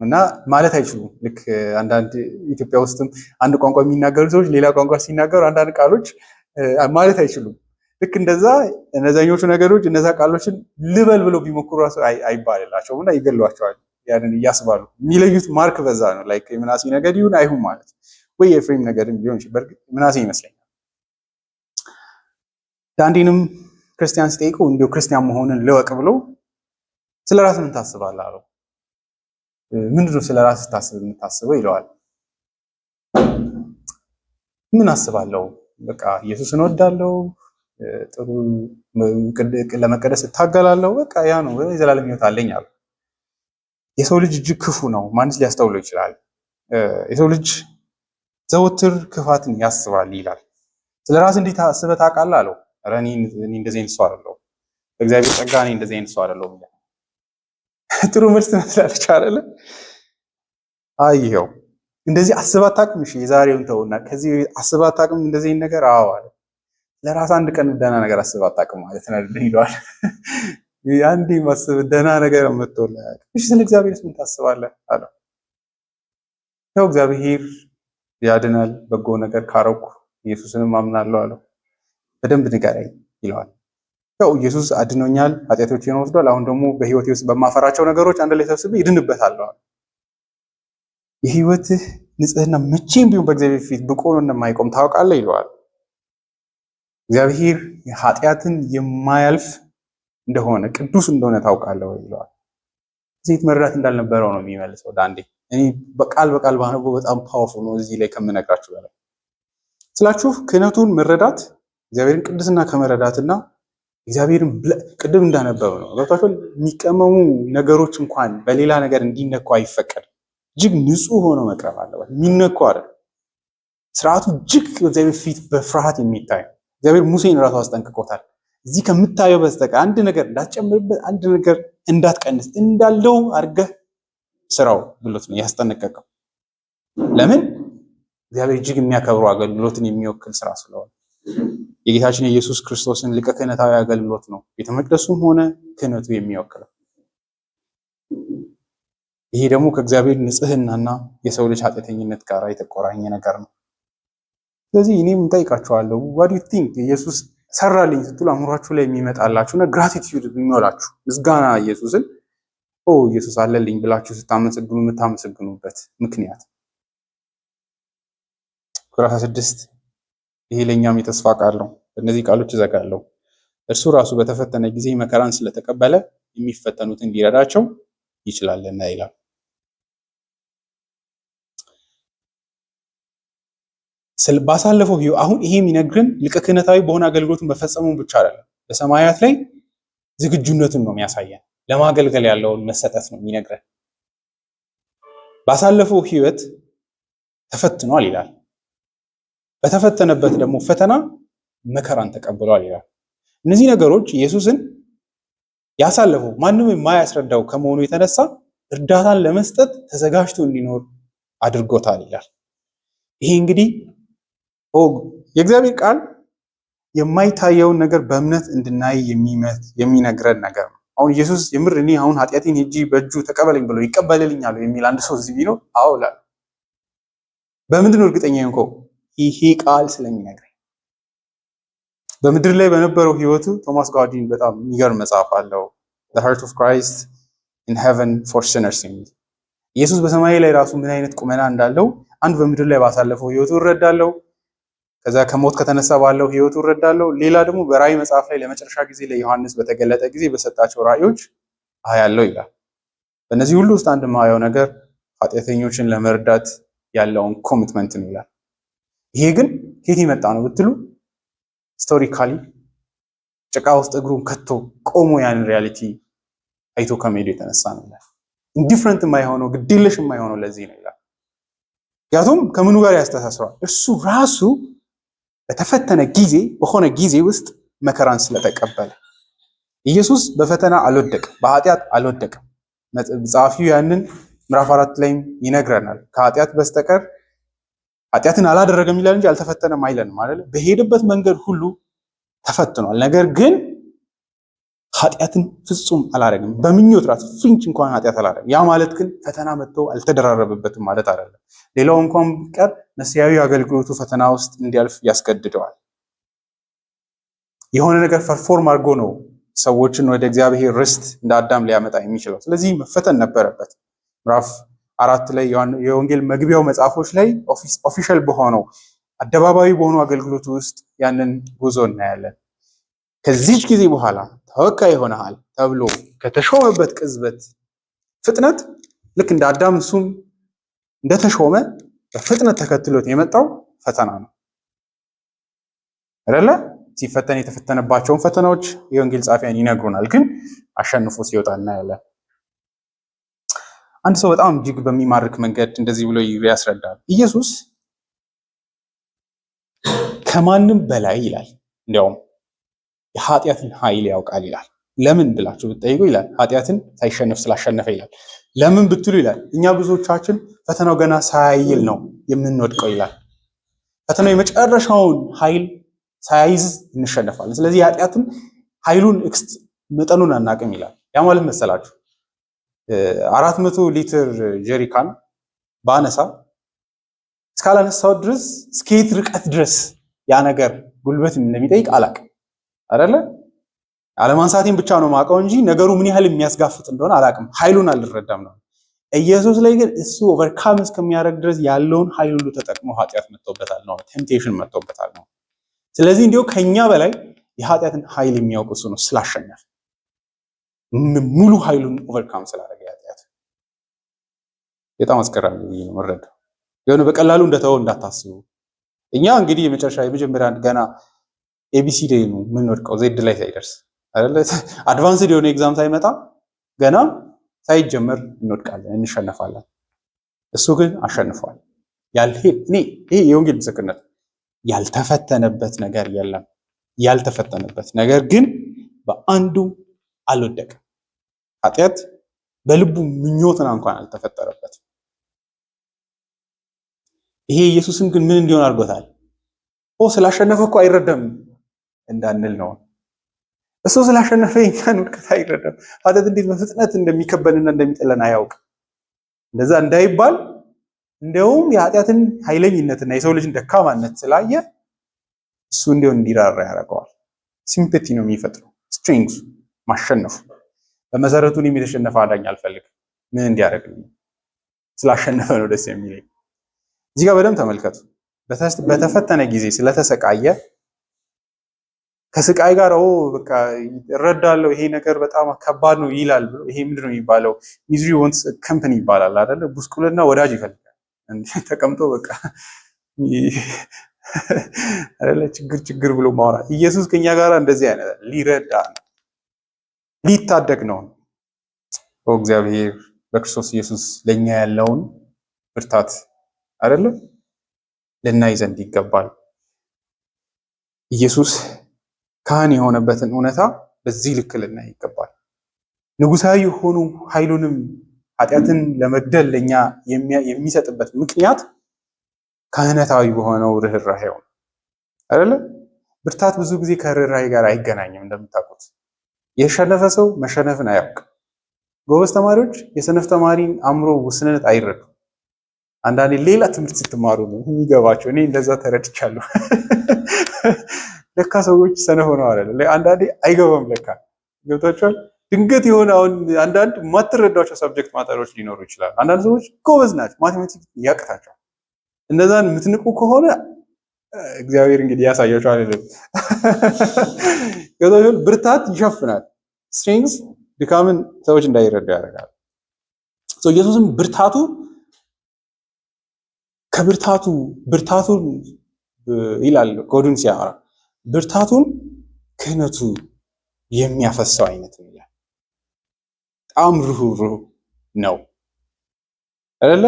እና ማለት አይችሉም። ልክ አንዳንድ ኢትዮጵያ ውስጥም አንድ ቋንቋ የሚናገሩ ሰዎች ሌላ ቋንቋ ሲናገሩ አንዳንድ ቃሎች ማለት አይችሉም። ልክ እንደዛ እነዛኞቹ ነገሮች እነዛ ቃሎችን ልበል ብለው ቢሞክሩ ራሱ አይባልላቸውም እና ይገሏቸዋል። ያንን እያስባሉ የሚለዩት ማርክ በዛ ነው። ላይክ የምናሴ ነገድ ይሁን አይሁን ማለት ወይ የኤፍሬም ነገድም ሊሆን ይችላል። በርግጥ ምናሴ ይመስለኛል። ዳንዴንም ክርስቲያን ሲጠይቀው እንዲሁ ክርስቲያን መሆንን ልወቅ ብሎ ስለ ራስ ምን ታስባለህ አለው። ምንድነው ስለ ራስ ስታስብ የምታስበው ይለዋል። ምን አስባለሁ? በቃ ኢየሱስን እወዳለሁ፣ ጥሩ ለመቀደስ እታገላለሁ፣ በቃ ያ ነው የዘላለም ሕይወት አለኝ አለ። የሰው ልጅ እጅግ ክፉ ነው፣ ማንስ ሊያስተውለው ይችላል? የሰው ልጅ ዘወትር ክፋትን ያስባል ይላል። ስለ ራስ እንዴት አስበህ ታውቃለህ አለው። ኧረ እኔ እንደዚህ አይነት ሰው አይደለሁም፣ በእግዚአብሔር ጸጋ እኔ እንደዚህ አይነት ሰው አይደለሁም። ጥሩ መልስ ትመስላለች አይደለ? ይኸው እንደዚህ አስበህ አታውቅም? እሺ የዛሬውን ተውና ከዚህ አስበህ አታውቅም እንደዚህ አይነት ነገር? አዎ አለ። ለራስ አንድ ቀን ደህና ነገር አስበህ አታውቅም ማለት ነው ይለዋል። አንዴ ማስብ ደህና ነገር መጥቶልህ እሺ ስለ እግዚአብሔርስ ምን ታስባለህ አለው። ያው እግዚአብሔር ያድናል፣ በጎ ነገር ካረኩ ኢየሱስንም አምናለሁ አለው። በደንብ ንገረኝ ይለዋል። ያው ኢየሱስ አድኖኛል፣ ኃጢአቶቼን ወስዷል፣ አሁን ደግሞ በህይወቴ ውስጥ በማፈራቸው ነገሮች አንድ ላይ ሰብስቤ ይድንበታለሁ አለ። የህይወትህ ንጽህና መቼም ቢሆን በእግዚአብሔር ፊት ብቆ ነው እንደማይቆም ታውቃለህ ይለዋል። እግዚአብሔር ኃጢአትን የማያልፍ እንደሆነ ቅዱስ እንደሆነ ታውቃለህ ወይ ይለዋል። እዚህ መረዳት እንዳልነበረው ነው የሚመልሰው ዳንዴ። እኔ በቃል ባነበው በጣም ፓወርፉል ነው እዚህ ላይ ከምነግራችሁ በላይ ስላችሁ ክህነቱን መረዳት እግዚአብሔርን ቅድስና ከመረዳትና እግዚአብሔርን ቅድም እንዳነበብ ነው ገብታችኋል። የሚቀመሙ ነገሮች እንኳን በሌላ ነገር እንዲነኩ አይፈቀድም። እጅግ ንጹህ ሆኖ መቅረብ አለበት። የሚነኩ አይደል። ስርዓቱ እጅግ በእግዚአብሔር ፊት በፍርሃት የሚታይ እግዚአብሔር ሙሴን ራሱ አስጠንቅቆታል። እዚህ ከምታየው በስተቀር አንድ ነገር እንዳትጨምርበት፣ አንድ ነገር እንዳትቀንስ፣ እንዳለው አድርገህ ስራው ብሎት ነው ያስጠነቀቀው። ለምን? እግዚአብሔር እጅግ የሚያከብረው አገልግሎትን የሚወክል ስራ ስለሆነ የጌታችን የኢየሱስ ክርስቶስን ሊቀ ክህነታዊ አገልግሎት ነው ቤተ መቅደሱም ሆነ ክህነቱ የሚወክለው። ይሄ ደግሞ ከእግዚአብሔር ንጽህናና የሰው ልጅ ኃጢአተኝነት ጋር የተቆራኘ ነገር ነው። ስለዚህ እኔም እንጠይቃችኋለሁ what do you think ኢየሱስ ሰራልኝ ስትሉ አእምሯችሁ ላይ የሚመጣላችሁና ግራቲቲዩድ የሚኖራችሁ ምስጋና ኢየሱስን ኢየሱስ አለልኝ ብላችሁ ስታመሰግኑ የምታመሰግኑበት ምክንያት። ቁጥር 16 ይሄ ለኛም የተስፋ ቃል ነው። እነዚህ ቃሎች እዘጋለሁ። እርሱ ራሱ በተፈተነ ጊዜ መከራን ስለተቀበለ የሚፈተኑትን ሊረዳቸው ይችላልና ይላል። ባሳለፈው አሁን ይሄ የሚነግርን ሊቀ ክህነታዊ በሆነ አገልግሎቱን በፈጸሙን ብቻ አይደለም፣ በሰማያት ላይ ዝግጁነትን ነው የሚያሳየን። ለማገልገል ያለውን መሰጠት ነው የሚነግረን። ባሳለፈው ህይወት ተፈትኗል ይላል። በተፈተነበት ደግሞ ፈተና መከራን ተቀብሏል ይላል። እነዚህ ነገሮች ኢየሱስን ያሳለፈው ማንም የማያስረዳው ከመሆኑ የተነሳ እርዳታን ለመስጠት ተዘጋጅቶ እንዲኖር አድርጎታል ይላል። ይሄ እንግዲህ የእግዚአብሔር ቃል የማይታየውን ነገር በእምነት እንድናይ የሚነግረን ነገር ነው። አሁን ኢየሱስ የምር እኔ አሁን ኃጢአቴን ሄጂ በእጁ ተቀበለኝ ብሎ ይቀበልልኛል የሚል አንድ ሰው እዚህ ቢኖር አዎ እላለሁ። በምንድን ነው እርግጠኛ የሆንከው? ይሄ ቃል ስለሚነግረኝ። በምድር ላይ በነበረው ህይወቱ ቶማስ ጋውዲን በጣም የሚገርም መጽሐፍ አለው The Heart of Christ in Heaven for Sinners የሚል ኢየሱስ በሰማይ ላይ ራሱ ምን አይነት ቁመና እንዳለው አንድ በምድር ላይ ባሳለፈው ህይወቱ እረዳለሁ። ከዛ ከሞት ከተነሳ ባለው ህይወቱ እረዳለሁ። ሌላ ደግሞ በራእይ መጽሐፍ ላይ ለመጨረሻ ጊዜ ለዮሐንስ በተገለጠ ጊዜ በሰጣቸው ራእዮች አያለው ይላል። በእነዚህ ሁሉ ውስጥ አንድ ማየው ነገር ኃጢአተኞችን ለመርዳት ያለውን ኮሚትመንት ነው ይላል። ይሄ ግን ከየት የመጣ ነው ብትሉ ስቶሪካሊ ጭቃ ውስጥ እግሩን ከቶ ቆሞ ያንን ሪያሊቲ አይቶ ከመሄዱ የተነሳ ነው ይላል። ኢንዲፍረንት የማይሆነው ግዴለሽ የማይሆነው ለዚህ ነው ይላል። ያቱም ከምኑ ጋር ያስተሳስረዋል? እርሱ ራሱ በተፈተነ ጊዜ በሆነ ጊዜ ውስጥ መከራን ስለተቀበለ ኢየሱስ በፈተና አልወደቀም፣ በኃጢአት አልወደቀም። ጸሐፊው ያንን ምዕራፍ 4 ላይም ይነግረናል። ከኃጢአት በስተቀር ኃጢአትን አላደረገም ይላል እንጂ አልተፈተነም አይለንም አይደል? በሄደበት መንገድ ሁሉ ተፈትኗል። ነገር ግን ኃጢአትን ፍጹም አላደረገም። በምኞት ራስ ፍንጭ እንኳን ኃጢአት አላደረገም። ያ ማለት ግን ፈተና መጥቶ አልተደራረበበትም ማለት አይደለም። ሌላው እንኳን ቢቀር መሲያዊ አገልግሎቱ ፈተና ውስጥ እንዲያልፍ ያስገድደዋል። የሆነ ነገር ፐርፎርም አድርጎ ነው ሰዎችን ወደ እግዚአብሔር ርስት እንደ አዳም ሊያመጣ የሚችለው። ስለዚህ መፈተን ነበረበት። ምዕራፍ 4 ላይ የወንጌል መግቢያው መጽሐፎች ላይ ኦፊሻል በሆነው አደባባይ በሆነው አገልግሎቱ ውስጥ ያንን ጉዞ እናያለን። ከዚች ጊዜ በኋላ ተወካይ ሆነሃል ተብሎ ከተሾመበት ቅጽበት ፍጥነት ልክ እንደ አዳም እሱም እንደተሾመ በፍጥነት ተከትሎት የመጣው ፈተና ነው አይደለ? ሲፈተን የተፈተነባቸውን ፈተናዎች የወንጌል ጻፊያን ይነግሩናል። ግን አሸንፎ ሲወጣ እናያለን። አንድ ሰው በጣም እጅግ በሚማርክ መንገድ እንደዚህ ብሎ ያስረዳል። ኢየሱስ ከማንም በላይ ይላል እንዲያውም የኃጢአትን ኃይል ያውቃል ይላል። ለምን ብላችሁ ብትጠይቁ ይላል ኃጢአትን ሳይሸነፍ ስላሸነፈ ይላል። ለምን ብትሉ ይላል እኛ ብዙዎቻችን ፈተናው ገና ሳያይል ነው የምንወድቀው ይላል። ፈተናው የመጨረሻውን ኃይል ሳይዝ እንሸነፋለን። ስለዚህ የኃጢአትን ኃይሉን መጠኑን አናቅም ይላል። ያ ማለት መሰላችሁ 400 ሊትር ጀሪካን ባነሳ እስካላነሳው ድረስ እስከየት ርቀት ድረስ ያ ነገር ጉልበት እንደሚጠይቅ አላቅም አይደለ? አለማንሳቴን ብቻ ነው ማውቀው እንጂ ነገሩ ምን ያህል የሚያስጋፍጥ እንደሆነ አላቅም። ኃይሉን አልረዳም ነው። ኢየሱስ ላይ ግን እሱ ኦቨርካም እስከሚያደርግ ድረስ ያለውን ኃይል ሁሉ ተጠቅሞ ኃጢአት መጥቶበታል ነው፣ ቴምፕቴሽን መጥቶበታል ነው። ስለዚህ እንዲሁ ከኛ በላይ የኃጢአትን ኃይል የሚያውቅ እሱ ነው ስላሸነፈ ሙሉ ኃይሉን ኦቨርካም ስላደረገ ኃጢአት። በጣም አስገራሚ ነው መረዳው። የሆነ በቀላሉ እንደተወው እንዳታስቡ። እኛ እንግዲህ የመጀመሪያ ገና ኤቢሲዲ ነው የምንወድቀው ዜድ ላይ ሳይደርስ አይደለ? አድቫንስድ የሆነ ኤግዛም ሳይመጣ ገና ሳይጀመር እንወድቃለን፣ እንሸነፋለን። እሱ ግን አሸንፏል። ይሄ የወንጌል ምስክርነት ያልተፈተነበት ነገር የለም። ያልተፈተነበት ነገር ግን በአንዱ አልወደቀም። ኃጢአት በልቡ ምኞትና እንኳን አልተፈጠረበትም። ይሄ ኢየሱስን ግን ምን እንዲሆን አድርጎታል? ስላሸነፈ እኮ አይረዳም እንዳንል ነው። እሱ ስላሸነፈ የኛን ውድቀት አይረዳም። ኃጢአት እንዴት በፍጥነት እንደሚከበንና እንደሚጠለን አያውቅም። እንደዛ እንዳይባል እንደውም የኃጢአትን ኃይለኝነትና የሰው ልጅን ደካማነት ስላየ እሱ እንዲሆን እንዲራራ ያደርገዋል። ሲምፐቲ ነው የሚፈጥረው፣ ስትሪንግስ ማሸነፉ። በመሰረቱ እኔም የተሸነፈ አዳኝ አልፈልግም። ምን እንዲያደርግልኝ ስላሸነፈ ነው ደስ የሚለኝ። እዚህ ጋር በደንብ ተመልከቱ። በተፈተነ ጊዜ ስለተሰቃየ ከስቃይ ጋር በቃ እረዳለሁ፣ ይሄ ነገር በጣም ከባድ ነው ይላል ብሎ ይሄ ምንድነው የሚባለው? ሚዝሪ ወንስ ካምፓኒ ይባላል አይደለ? ጉስቁልና ወዳጅ ይፈልጋል። ተቀምጦ በቃ አይደለ ችግር ብሎ ማውራት። ኢየሱስ ከኛ ጋር እንደዚህ አይነት ሊረዳ ነው፣ ሊታደግ ነው። እግዚአብሔር በክርስቶስ ኢየሱስ ለኛ ያለውን ብርታት አይደለ ልናይ ዘንድ ይገባል። ኢየሱስ ካህን የሆነበትን እውነታ በዚህ ልክ ልናይ ይገባል። ንጉሳዊ የሆኑ ኃይሉንም ኃጢአትን ለመግደል ለኛ የሚሰጥበት ምክንያት ካህናታዊ በሆነው ርህራሄው አይደለ? ብርታት ብዙ ጊዜ ከርህራሄ ጋር አይገናኝም። እንደምታውቁት የሸነፈ ሰው መሸነፍን አያውቅም። ጎበዝ ተማሪዎች የሰነፍ ተማሪን አእምሮ ውስንነት አይረዱም። አንዳንዴ ሌላ ትምህርት ስትማሩ ነው የሚገባቸው። እኔ እንደዛ ተረድቻለሁ። ለካ ሰዎች ሰነፍ ሆነው አይደለም። አንዳንዴ አይገባም ለካ ገብቷቸዋል። ድንገት የሆነ አሁን አንዳንድ የማትረዷቸው ሰብጀክት ማተሮች ሊኖሩ ይችላል። አንዳንድ ሰዎች ጎበዝ ናቸው፣ ማቴማቲክስ ያቅታቸዋል። እነዛን የምትንቁ ከሆነ እግዚአብሔር እንግዲህ ያሳያቸው አይደለም። ገብቷቸዋል። ብርታት ይሸፍናል። ስትሪንግስ ድካምን ሰዎች እንዳይረዱ ያደርጋል። ኢየሱስም ብርታቱን ይላል ጎዱን ሲያወራ ብርታቱን ክህነቱ የሚያፈሰው አይነት ነው ይላል። በጣም ሩህሩህ ነው አይደለ?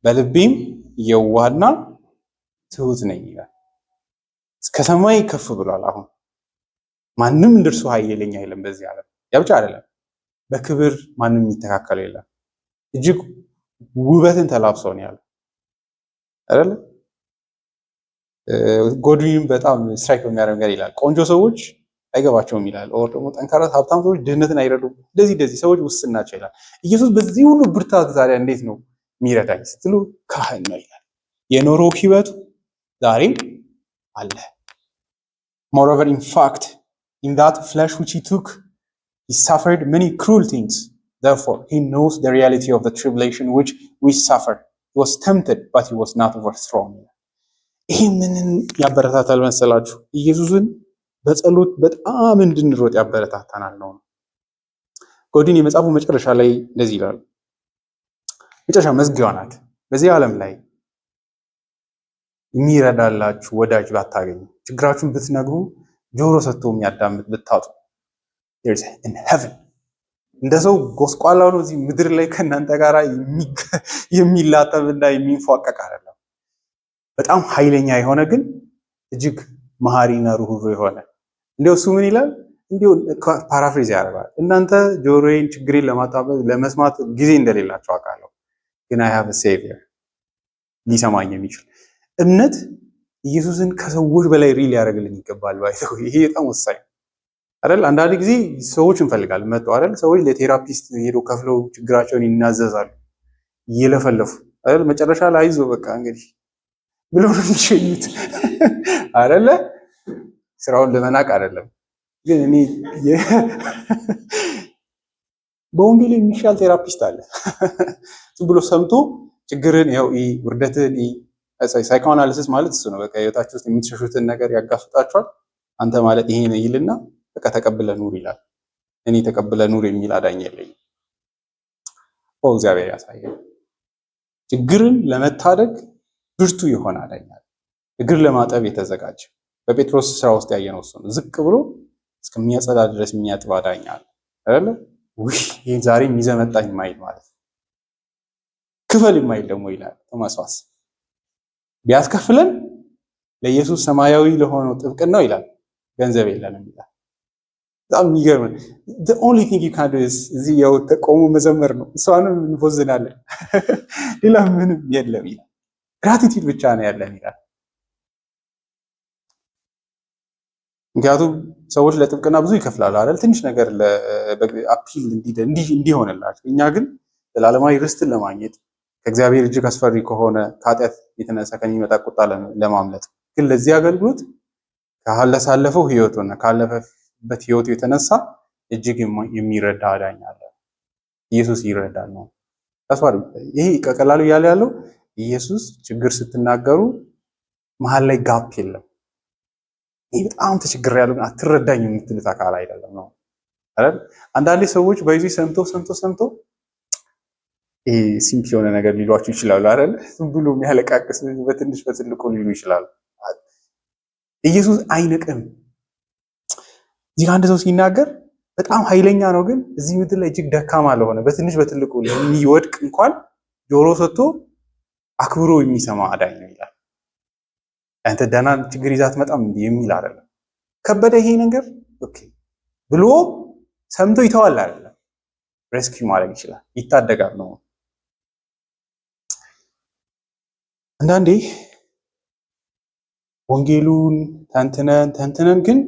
በልቤም የዋህና ትሁት ነኝ ይላል። እስከ ሰማይ ከፍ ብሏል። አሁን ማንም እንደርሱ ኃይለኛ የለም በዚህ ዓለም። ያ ብቻ አይደለም፣ በክብር ማንም የሚተካከል የለም። እጅግ ውበትን ተላብሶ ነው ያለው አይደለ? ጎድዊንም በጣም ስትራይክ በሚያደርግ ነገር ይላል ቆንጆ ሰዎች አይገባቸውም ይላል። ኦር ደግሞ ጠንካራ ሀብታም ሰዎች ድህነትን አይረዱም። እንደዚህ ሰዎች ውስን ናቸው ይላል። ኢየሱስ በዚህ ሁሉ ብርታት ታዲያ እንዴት ነው የሚረዳኝ ስትሉ ካህን ነው ይላል። የኖረው ህይወቱ ዛሬም አለ። moreover in fact in that flesh which he took he suffered many cruel things, therefore he knows the reality of the tribulation which we suffer. He was tempted but he was not overthrown. ይሄ ምንን ያበረታታል መሰላችሁ? ኢየሱስን በጸሎት በጣም እንድንሮጥ ያበረታታናል ነው። ጎዲን የመጽሐፉ መጨረሻ ላይ እንደዚህ ይላል። መጨረሻ መዝጊያዋ ናት። በዚህ ዓለም ላይ የሚረዳላችሁ ወዳጅ ባታገኙ፣ ችግራችሁን ብትነግሩ ጆሮ ሰጥቶ የሚያዳምጥ ብታጡ in heaven እንደ ሰው ጎስቋላ ሆኖ እዚህ ምድር ላይ ከእናንተ ጋር የሚላጠብና የሚንፏቀቅ አይደለም። በጣም ኃይለኛ የሆነ ግን እጅግ መሐሪና ሩህሩህ የሆነ እንዲያው እሱ ምን ይላል? እንዲያው ፓራፍሬዝ ያደርጋል። እናንተ ጆሮዬን ችግሬን ለመስማት ጊዜ እንደሌላችሁ አውቃለሁ፣ ግን I have a savior ሊሰማኝ የሚችል እምነት ኢየሱስን ከሰዎች በላይ ሪል ያደርግልን ይገባል። ባይተው ይሄ በጣም ወሳኝ አይደል? አንዳንድ ጊዜ ሰዎች እንፈልጋለን መጥቶ አይደል? ሰዎች ለቴራፒስት ሄዶ ከፍለው ችግራቸውን ይናዘዛሉ እየለፈለፉ አይደል? መጨረሻ ላይ አይዞ በቃ እንግዲህ ብሎ ነው የሚሸኙት አይደለ? ስራውን ለመናቅ አይደለም፣ ግን እኔ በወንጌል የሚሻል ቴራፒስት አለ። ዝም ብሎ ሰምቶ ችግርን ያው ውርደትን ሳይኮአናሊሲስ ማለት እሱ ነው። በቃ ህይወታችሁ ውስጥ የምትሸሹትን ነገር ያጋፍጣችኋል። አንተ ማለት ይሄ ነው ይልና በቃ ተቀብለ ኑር ይላል። እኔ ተቀብለ ኑር የሚል አዳኝ የለኝም። እግዚአብሔር ያሳየን። ችግርን ለመታደግ ብርቱ የሆነ አዳኝ አለ። እግር ለማጠብ የተዘጋጀ በጴጥሮስ ስራ ውስጥ ያየነው እሱ ነው። ዝቅ ብሎ እስከሚያጸዳ ድረስ የሚያጥብ አዳኝ አለ አይደለ? ይሄ ዛሬ የሚዘመጣኝ ማይል ማለት ነው። ክፈል የማይል ደግሞ ይላል ቶማስ ዋስ ቢያስከፍለን ለኢየሱስ ሰማያዊ ለሆነው ጥብቅናው ይላል ገንዘብ የለንም ይላል። በጣም የሚገርም the only thing you can do is እዚህ ያው ተቆሙ መዘመር ነው። እሷንም እንፎዝናለን ሌላ ምንም የለም ይላል። ግራቲቲዩድ ብቻ ነው ያለን ይላል። ምክንያቱም ሰዎች ለጥብቅና ብዙ ይከፍላሉ አይደል? ትንሽ ነገር ለአፒል እንዲሆንላቸው፣ እኛ ግን ዘላለማዊ ርስትን ለማግኘት ከእግዚአብሔር እጅግ አስፈሪ ከሆነ ከኃጢአት የተነሳ ከሚመጣ ቁጣ ለማምለጥ ግን ለዚህ አገልግሎት ካለሳለፈው ህይወቱና ካለፈበት ህይወቱ የተነሳ እጅግ የሚረዳ አዳኝ አለ። ኢየሱስ ይረዳል ነው ታስዋል። ይሄ ቀላሉ እያለ ያለው ኢየሱስ ችግር ስትናገሩ መሀል ላይ ጋፕ የለም። ይሄ በጣም ተቸግሬያለሁ ግን አትረዳኝ የምትሉት አካል አይደለም ነው አይደል? አንዳንዴ ሰዎች በዚህ ሰምቶ ይሄ ሲምፕል የሆነ ነገር ሊሏችሁ ይችላሉ አይደል? ዝም ብሎ የሚያለቃቅስ በትንሽ በትልቁ ሊሉ ይችላሉ። ኢየሱስ አይንቅም። እዚህ አንድ ሰው ሲናገር በጣም ኃይለኛ ነው፣ ግን እዚህ ምድር ላይ እጅግ ደካማ ለሆነ በትንሽ በትልቁ የሚወድቅ እንኳን ጆሮ ሰጥቶ አክብሮ የሚሰማ አዳኝ ነው ይላል። አንተ ደህና ችግር ይዛት መጣም እንዴ የሚል አይደለም። ከበደ ይሄ ነገር ኦኬ ብሎ ሰምቶ ይተዋል አይደለም። ሬስኪው ማድረግ ይችላል፣ ይታደጋል ነው። አንዳንዴ ወንጌሉን ተንትነን ግን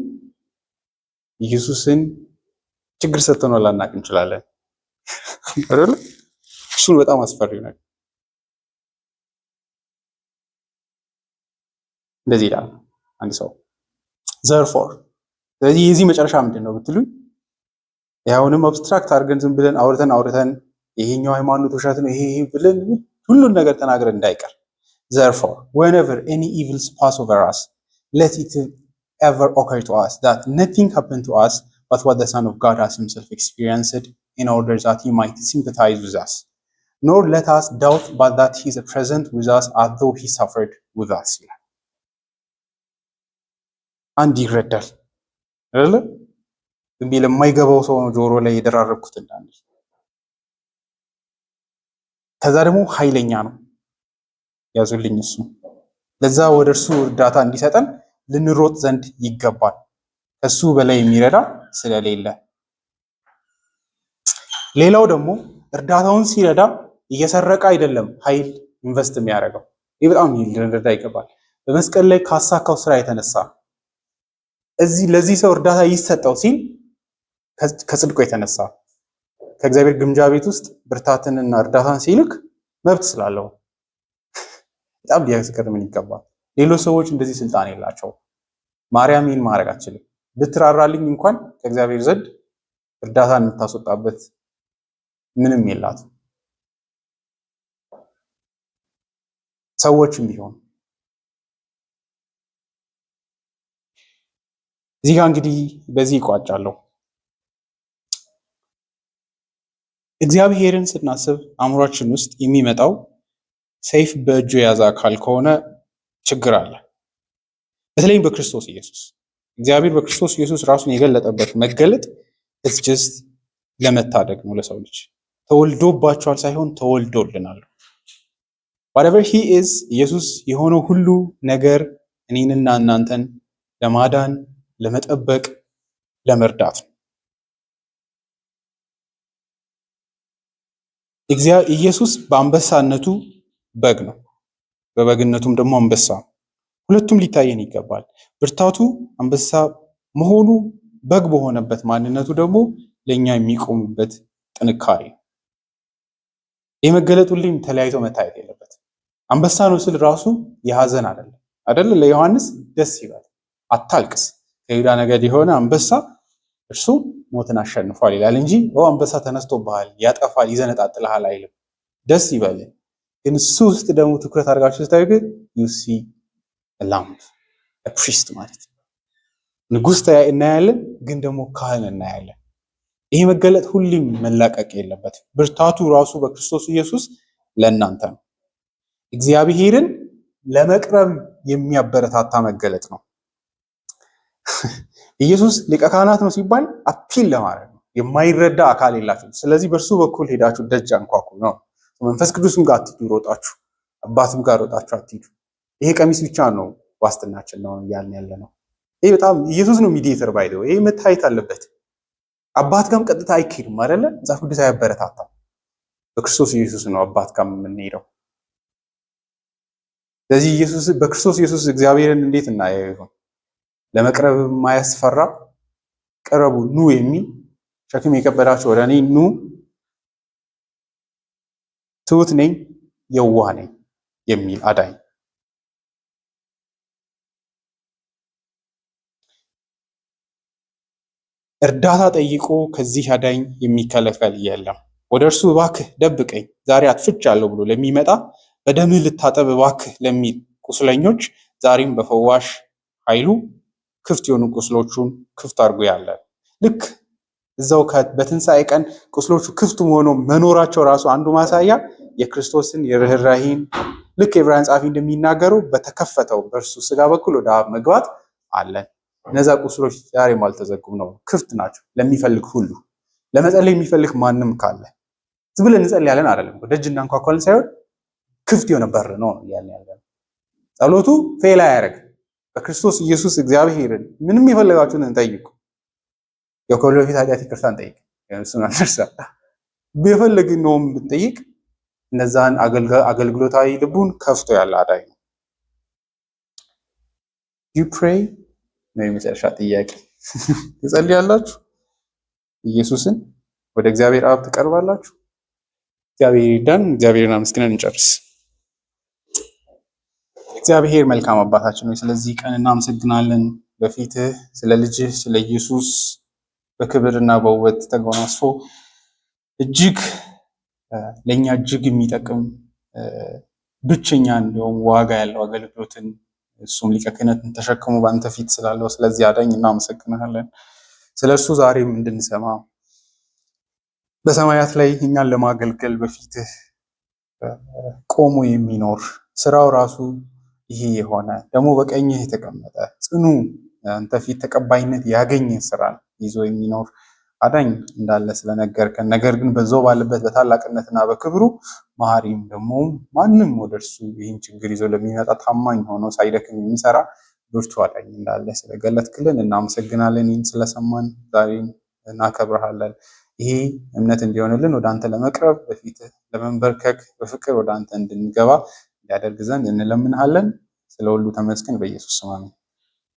ኢየሱስን ችግር ሰጥተነው ላናቅ እንችላለን አይደል? እሱን በጣም አስፈሪ ነው። እንደዚህ ይላል አንድ ሰው ዘርፎር ስለዚህ የዚህ መጨረሻ ምንድን ነው ብትሉኝ ያውንም አብስትራክት አድርገን ዝም ብለን አውርተን ይሄኛው ሃይማኖት ውሸት ነው ይሄ ብለን ሁሉን ነገር ተናግረን እንዳይቀር therefore whenever any evils pass over us let it ever occur to us that nothing happened to us but what the Son of God has himself experienced in order that he might sympathize with us nor let us doubt but that he is present with us as though he suffered with us አንድ ይረዳል አይደል ዝም ቢል የማይገባው ሰው ነው ጆሮ ላይ የደራረብኩት እንዳንል ከዛ ደግሞ ኃይለኛ ነው ያዙልኝ እሱ ለዛ ወደ እርሱ እርዳታ እንዲሰጠን ልንሮጥ ዘንድ ይገባል ከሱ በላይ የሚረዳ ስለሌለ ሌላው ደግሞ እርዳታውን ሲረዳ እየሰረቀ አይደለም ኃይል ኢንቨስት የሚያደርገው ይህ በጣም ልንረዳ ይገባል በመስቀል ላይ ካሳካው ስራ የተነሳ እዚህ ለዚህ ሰው እርዳታ ይሰጠው ሲል ከጽድቁ የተነሳ ከእግዚአብሔር ግምጃ ቤት ውስጥ ብርታትንና እርዳታን ሲልክ መብት ስላለው በጣም ሊያስገርምን ይገባል ሌሎች ሰዎች እንደዚህ ስልጣን የላቸው ማርያም ይህን ማድረግ አትችልም ብትራራልኝ እንኳን ከእግዚአብሔር ዘንድ እርዳታን የምታስወጣበት ምንም የላት ሰዎችም ቢሆን እዚህ ጋር እንግዲህ በዚህ ይቋጫለሁ እግዚአብሔርን ስናስብ አእምሯችን ውስጥ የሚመጣው ሰይፍ በእጁ የያዘ አካል ከሆነ ችግር አለ በተለይም በክርስቶስ ኢየሱስ እግዚአብሔር በክርስቶስ ኢየሱስ ራሱን የገለጠበት መገለጥ it's just ለመታደግ ነው ለሰው ልጅ ተወልዶባቸዋል ሳይሆን ተወልዶልናል whatever he is ኢየሱስ የሆነው ሁሉ ነገር እኔንና እናንተን ለማዳን ለመጠበቅ ለመርዳት ኢየሱስ በአንበሳነቱ በግ ነው በበግነቱም ደግሞ አንበሳ ሁለቱም ሊታየን ይገባል ብርታቱ አንበሳ መሆኑ በግ በሆነበት ማንነቱ ደግሞ ለኛ የሚቆምበት ጥንካሬ የመገለጡልኝ ተለያይቶ መታየት የለበት አንበሳ ነው ስል ራሱ የሐዘን አይደል ለዮሐንስ ደስ ይላል አታልቅስ ከይሁዳ ነገድ የሆነ አንበሳ እርሱ ሞትን አሸንፏል ይላል እንጂ አንበሳ ተነስቶብሃል ያጠፋል ይዘነጣጥልሃል አይልም ደስ ይበል ግን እሱ ውስጥ ደግሞ ትኩረት አድርጋችሁ ስታዩ ግን you see a lamb a priest ማለት ንጉስ እናያለን ግን ደግሞ ካህን እናያለን ይሄ መገለጥ ሁሉም መላቀቅ የለበት ብርታቱ ራሱ በክርስቶስ ኢየሱስ ለእናንተ ነው እግዚአብሔርን ለመቅረብ የሚያበረታታ መገለጥ ነው ኢየሱስ ሊቀ ካህናት ነው ሲባል አፒል ለማድረግ ነው የማይረዳ አካል የላችሁም ስለዚህ በእርሱ በኩል ሄዳችሁ ደጅ አንኳኩ ነው መንፈስ ቅዱስም ጋር አትሂዱ ሮጣችሁ አባትም ጋር ሮጣችሁ አትሂዱ ይሄ ቀሚስ ብቻ ነው ዋስትናችን ነው ያለ ነው ይሄ በጣም ኢየሱስ ነው ሚዲኤተር ባይደው ይሄ መታየት አለበት አባት ጋርም ቀጥታ አይኬድም አይደለ መጽሐፍ ቅዱስ አያበረታታም በክርስቶስ ኢየሱስ ነው አባት ጋር የምንሄደው ስለዚህ ኢየሱስ በክርስቶስ ኢየሱስ እግዚአብሔርን እንዴት እናየው ለመቅረብ ማያስፈራ ቀረቡ ኑ የሚል ሸክም የከበዳችሁ ወደ እኔ ኑ ትሁት ነኝ የዋህ ነኝ የሚል አዳኝ እርዳታ ጠይቆ ከዚህ አዳኝ የሚከለከል የለም ወደ እርሱ እባክህ ደብቀኝ ዛሬ አጥፍቻለሁ ብሎ ለሚመጣ በደምህ ልታጠብ እባክህ ለሚል ቁስለኞች ዛሬም በፈዋሽ ኃይሉ ክፍት የሆኑ ቁስሎቹን ክፍት አድርጎ ያለ ልክ እዛው በትንሣኤ ቀን ቁስሎቹ ክፍት ሆኖ መኖራቸው ራሱ አንዱ ማሳያ የክርስቶስን የርህራሄን ልክ የዕብራውያን ጻፊ እንደሚናገረው በተከፈተው በእርሱ ስጋ በኩል ወደ አብ መግባት አለ እነዛ ቁስሎች ዛሬም አልተዘጉም ነው ክፍት ናቸው ለሚፈልግ ሁሉ ለመጸለይ የሚፈልግ ማንም ካለ ዝም ብለን እንጸልያለን አይደለም ደጅና እንኳኳለን ሳይሆን ክፍት የሆነ በር ነው ያለን ጸሎቱ ፌል አያደርግ በክርስቶስ ኢየሱስ እግዚአብሔርን ምንም የፈለጋችሁን እንጠይቁ የኮሎ ፊት ኃጢአት ይቅርታን ጠይቅ እሱን አንርሳ ቢፈልግን ነው ብትጠይቅ እነዛን አገልግሎታዊ ልቡን ከፍቶ ያለ አዳኝ ነው you pray ነው የመጨረሻ ጥያቄ ትጸልያላችሁ ኢየሱስን ወደ እግዚአብሔር አብ ትቀርባላችሁ እግዚአብሔር ይርዳን እግዚአብሔርን አመስግነን እንጨርስ እግዚአብሔር መልካም አባታችን ነው ስለዚህ ቀን እናመሰግናለን በፊትህ ስለ ልጅህ ስለ ኢየሱስ በክብርና በውበት ተጎናጽፎ እጅግ ለእኛ እጅግ የሚጠቅም ብቸኛ እንዲሁም ዋጋ ያለው አገልግሎትን እሱም ሊቀ ክህነትን ተሸክሞ በአንተ ፊት ስላለው ስለዚህ አዳኝ እናመሰግናለን። ስለ እርሱ ዛሬም እንድንሰማ በሰማያት ላይ እኛን ለማገልገል በፊትህ ቆሞ የሚኖር ስራው ራሱ ይሄ የሆነ ደግሞ በቀኝህ የተቀመጠ ጽኑ አንተ ፊት ተቀባይነት ያገኘ ስራን ይዞ የሚኖር አዳኝ እንዳለ ስለነገርከን፣ ነገር ግን በዛው ባለበት በታላቅነትና በክብሩ መሐሪም ደግሞ ማንም ወደ እርሱ ይህን ችግር ይዞ ለሚመጣ ታማኝ ሆኖ ሳይደክም የሚሰራ ብርቱ አዳኝ እንዳለ ስለገለጥክልን እናመሰግናለን። ይህን ስለሰማን ዛሬም እናከብረሃለን። ይሄ እምነት እንዲሆንልን ወደ አንተ ለመቅረብ በፊት ለመንበርከክ በፍቅር ወደ አንተ እንድንገባ እንዲያደርግ ዘንድ እንለምንሃለን። ስለ ሁሉ ተመስገን። በኢየሱስ ስም አሜን።